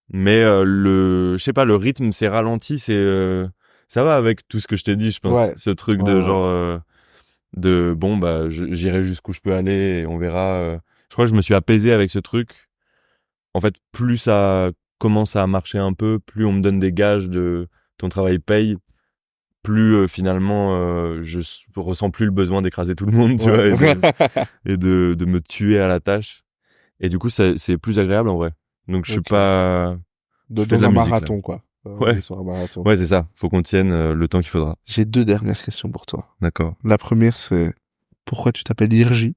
Mais je sais pas, le rythme s'est ralenti, ça va avec tout ce que je t'ai dit, je pense. Ouais. Ce truc de genre de bon bah j'irai jusqu'où je peux aller et on verra. Je crois que je me suis apaisé avec ce truc. En fait, plus ça commence à marcher un peu, plus on me donne des gages de ton travail paye, plus finalement je ressens plus le besoin d'écraser tout le monde, tu vois, et de me tuer à la tâche. Et du coup, c'est plus agréable en vrai. Donc je suis pas dans de la un musique, marathon là. quoi. Ouais. Sur un marathon. Ouais, c'est ça. Faut qu'on tienne le temps qu'il faudra. J'ai 2 dernières questions pour toi. D'accord. La première, c'est pourquoi tu t'appelles Irgi?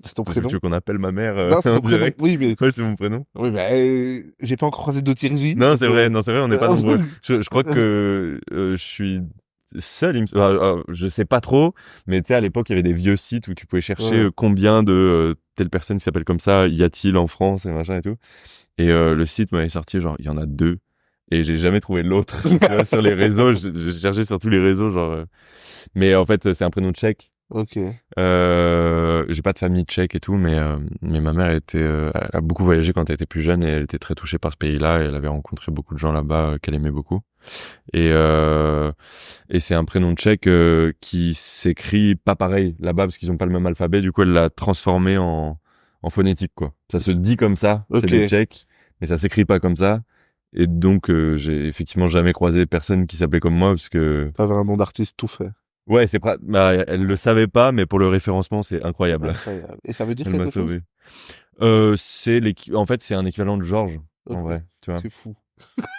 C'est ton prénom? Tu veux qu'on appelle ma mère Non, c'est en ton prénom. direct? Oui, mais Ouais, c'est mon prénom. oui, mais j'ai pas encore croisé d'autres Irgi. Non, c'est vrai, on n'est pas nombreux. Je crois que je suis seul, je sais pas trop, mais tu sais, à l'époque, il y avait des vieux sites où tu pouvais chercher combien de telle personne qui s'appelle comme ça y a-t-il en France et machin et tout. Et le site m'avait sorti genre il y en a 2 et j'ai jamais trouvé l'autre. Tu vois, sur les réseaux, je cherchais sur tous les réseaux genre mais en fait, c'est un prénom tchèque. Ok. J'ai pas de famille tchèque et tout, mais ma mère elle a beaucoup voyagé quand elle était plus jeune et elle était très touchée par ce pays-là et elle avait rencontré beaucoup de gens là-bas qu'elle aimait beaucoup. Et c'est un prénom tchèque qui s'écrit pas pareil là-bas parce qu'ils ont pas le même alphabet. Du coup, elle l'a transformé en phonétique, quoi. Ça se dit comme ça chez les Tchèques, mais ça s'écrit pas comme ça. Et donc, j'ai effectivement jamais croisé personne qui s'appelait comme moi parce que... T'avais un nom d'artiste tout fait. Ouais, bah, elle le savait pas, mais pour le référencement, c'est incroyable. Incroyable. Et ça veut dire elle quelque m'a chose? Sauvé. En fait, c'est un équivalent de Georges, en vrai, tu vois. C'est fou.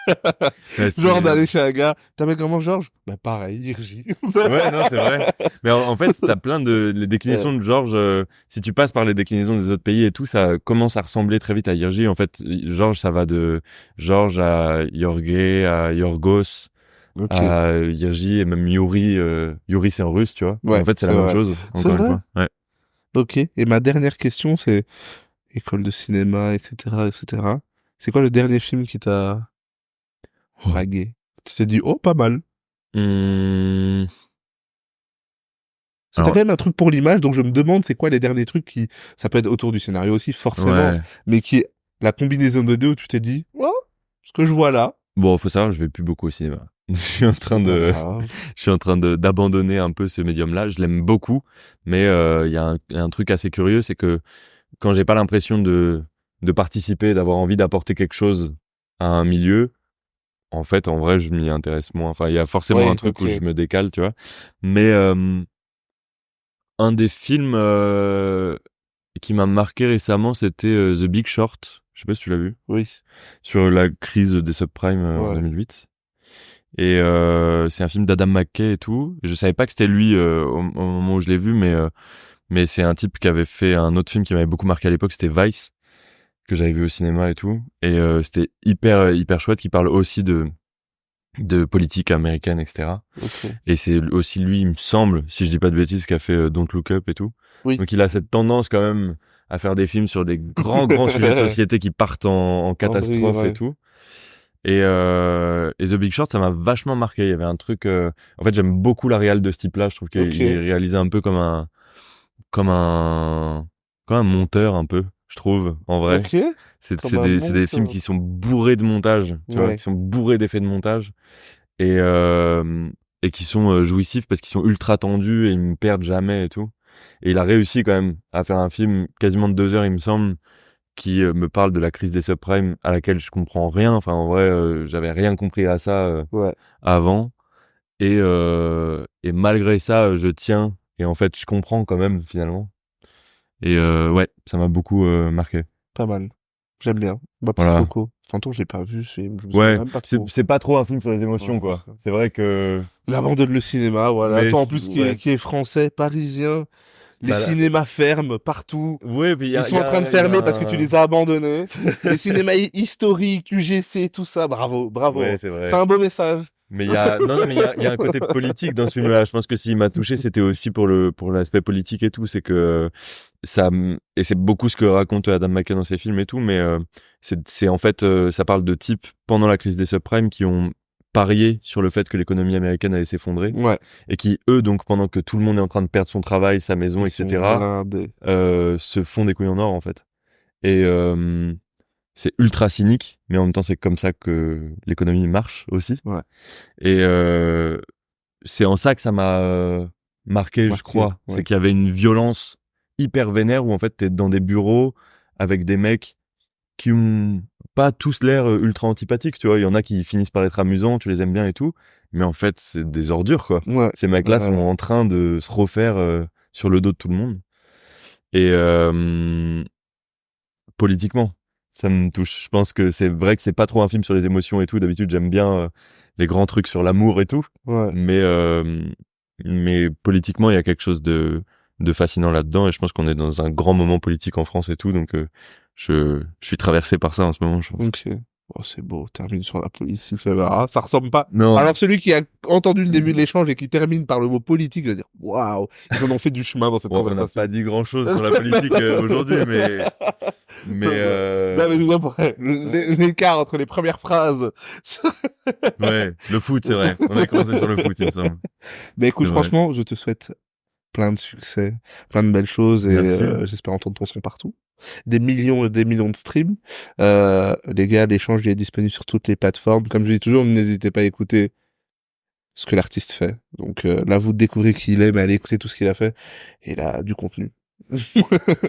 Ouais, genre d'aller chez un gars, t'appelles comment Georges? Bah pareil, Irgi. Ouais, non, c'est vrai. Mais en fait, t'as plein de les déclinations de Georges. Si tu passes par les déclinaisons des autres pays et tout, ça commence à ressembler très vite à Irgi. En fait, Georges, ça va de Georges à Yorgé, à Yorgos, à Irgi et même Yuri. Yuri, c'est en russe, tu vois. Ouais, en fait, c'est la même chose, encore une fois. Ouais. Ok. Et ma dernière question, c'est école de cinéma, etc., etc. C'est quoi le dernier film qui t'a dragué? Tu t'es dit, oh, pas mal. T'as quand même un truc pour l'image, donc je me demande c'est quoi les derniers trucs qui, ça peut être autour du scénario aussi, forcément, mais qui est la combinaison de deux où tu t'es dit, oh, ce que je vois là. Bon, faut savoir, je vais plus beaucoup au cinéma. Je suis en train d'abandonner un peu ce médium-là. Je l'aime beaucoup, mais il y a un truc assez curieux, c'est que quand j'ai pas l'impression de participer, d'avoir envie d'apporter quelque chose à un milieu, en fait, en vrai, je m'y intéresse moins. Enfin, il y a forcément un truc où je me décale, tu vois. Mais un des films qui m'a marqué récemment, c'était The Big Short. Je sais pas si tu l'as vu. Oui. Sur la crise des subprimes en 2008. Et c'est un film d'Adam McKay et tout. Et je savais pas que c'était lui au moment où je l'ai vu, mais c'est un type qui avait fait un autre film qui m'avait beaucoup marqué à l'époque, c'était Vice, que j'avais vu au cinéma et tout. Et c'était hyper chouette, qui parle aussi de de politique américaine, etc. Ok. Et c'est aussi lui, il me semble, si je dis pas de bêtises, qui a fait Don't Look Up et tout. Oui. Donc il a cette tendance quand même à faire des films sur des grands sujets de société qui partent en catastrophe ouais. et tout. Et The Big Short, ça m'a vachement marqué. Il y avait un truc. En fait, j'aime beaucoup la réal de ce type-là. Je trouve qu'il Ok. est réalisé un peu comme un monteur un peu. Je trouve en vrai. Ok. Comme un C'est des films monteur. qui sont bourrés de montage, tu vois, Ouais. qui sont bourrés d'effets de montage et qui sont jouissifs parce qu'ils sont ultra tendus et ils me perdent jamais et tout. Et il a réussi quand même à faire un film quasiment de 2 heures, il me semble, qui me parle de la crise des subprimes à laquelle je comprends rien. Enfin, en vrai, j'avais rien compris à ça Ouais. avant. Et malgré ça, je tiens. Et en fait, je comprends quand même finalement. Et ouais, ça m'a beaucoup marqué. Pas mal. J'aime bien. Ma petite Voilà. Coco. Fantôme, je l'ai pas vu. Je me souviens Ouais, même pas trop. c'est pas trop un film sur les émotions, Ouais, quoi. c'est ça. C'est vrai que... Il abandonne le cinéma, voilà. Mais Toi, en plus, ouais. qui est français, parisien. Les Bah, cinémas ferment partout. ouais, puis Ils sont en train de fermer parce que tu les as abandonnés. Les cinémas historiques, UGC, tout ça. Bravo, bravo. Ouais, c'est vrai. C'est un beau message. Mais non, mais il y a un côté politique dans ce film-là. Je pense que s'il m'a touché, c'était aussi pour l'aspect politique et tout. C'est que et c'est beaucoup ce que raconte Adam McKay dans ses films et tout, mais c'est en fait, ça parle de types pendant la crise des subprimes qui ont parié sur le fait que l'économie américaine allait s'effondrer Ouais. et qui, eux, donc, pendant que tout le monde est en train de perdre son travail, sa maison, Ils sont etc., blindés. se font des couilles en or, en fait. Et c'est ultra cynique, mais en même temps, c'est comme ça que l'économie marche aussi. Ouais. Et c'est en ça que ça m'a marqué, je crois. Ouais. C'est qu'il y avait une violence hyper vénère où en fait t'es dans des bureaux avec des mecs qui ont pas tous l'air ultra antipathiques, tu vois. Il y en a qui finissent par être amusants, tu les aimes bien et tout, mais en fait c'est des ordures, quoi. Ouais. Ces mecs-là sont en train de se refaire sur le dos de tout le monde. Et politiquement, ça me touche. Je pense que c'est vrai que c'est pas trop un film sur les émotions et tout. D'habitude, j'aime bien les grands trucs sur l'amour et tout. Ouais. Mais politiquement, il y a quelque chose de fascinant là-dedans. Et je pense qu'on est dans un grand moment politique en France et tout. Donc, je suis traversé par ça en ce moment, je pense. Ok. Oh, c'est beau. Termine sur la politique. Ça ressemble pas. Non. Alors, celui qui a entendu le début de l'échange et qui termine par le mot politique, va dire, waouh, ils en ont fait du chemin dans cette Bon, on conversation. n'a pas dit grand-chose sur la politique aujourd'hui, mais Non, mais je vois pour l'écart entre les premières phrases. ouais, le foot, c'est vrai. On a commencé sur le foot, il me semble. Mais écoute, C'est vrai. franchement, je te souhaite plein de succès, plein de belles choses et Merci. j'espère entendre ton son partout. Des millions et des millions de streams. Les gars, l'échange il est disponible sur toutes les plateformes. Comme je dis toujours, n'hésitez pas à écouter ce que l'artiste fait. Donc là, vous découvrez qui il est, mais allez écouter tout ce qu'il a fait. Et là, du contenu. Et Ouais,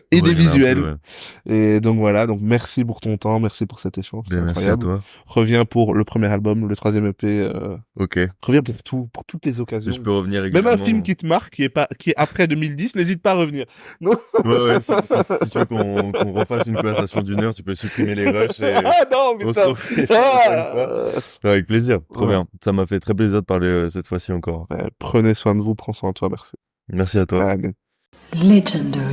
des il y en a un visuels. peu, ouais. Et donc voilà, donc merci pour ton temps, merci pour cet échange, c'est Ben, merci à incroyable. toi. Reviens pour le premier album, le 3e EP, Ok. reviens pour tout, pour toutes les occasions. Je peux revenir Même régulièrement. un film qui te marque, qui est après 2010, n'hésite pas à revenir. Non. Ouais, si tu veux qu'on refasse une conversation d'1 heure, tu peux supprimer les rushs et Ah non, mais on se refait ça une fois. Avec plaisir, trop Ouais. bien. Ça m'a fait très plaisir de parler cette fois-ci encore. Prenez soin de vous, prends soin de toi, merci. Merci à toi. Allez. Legendary.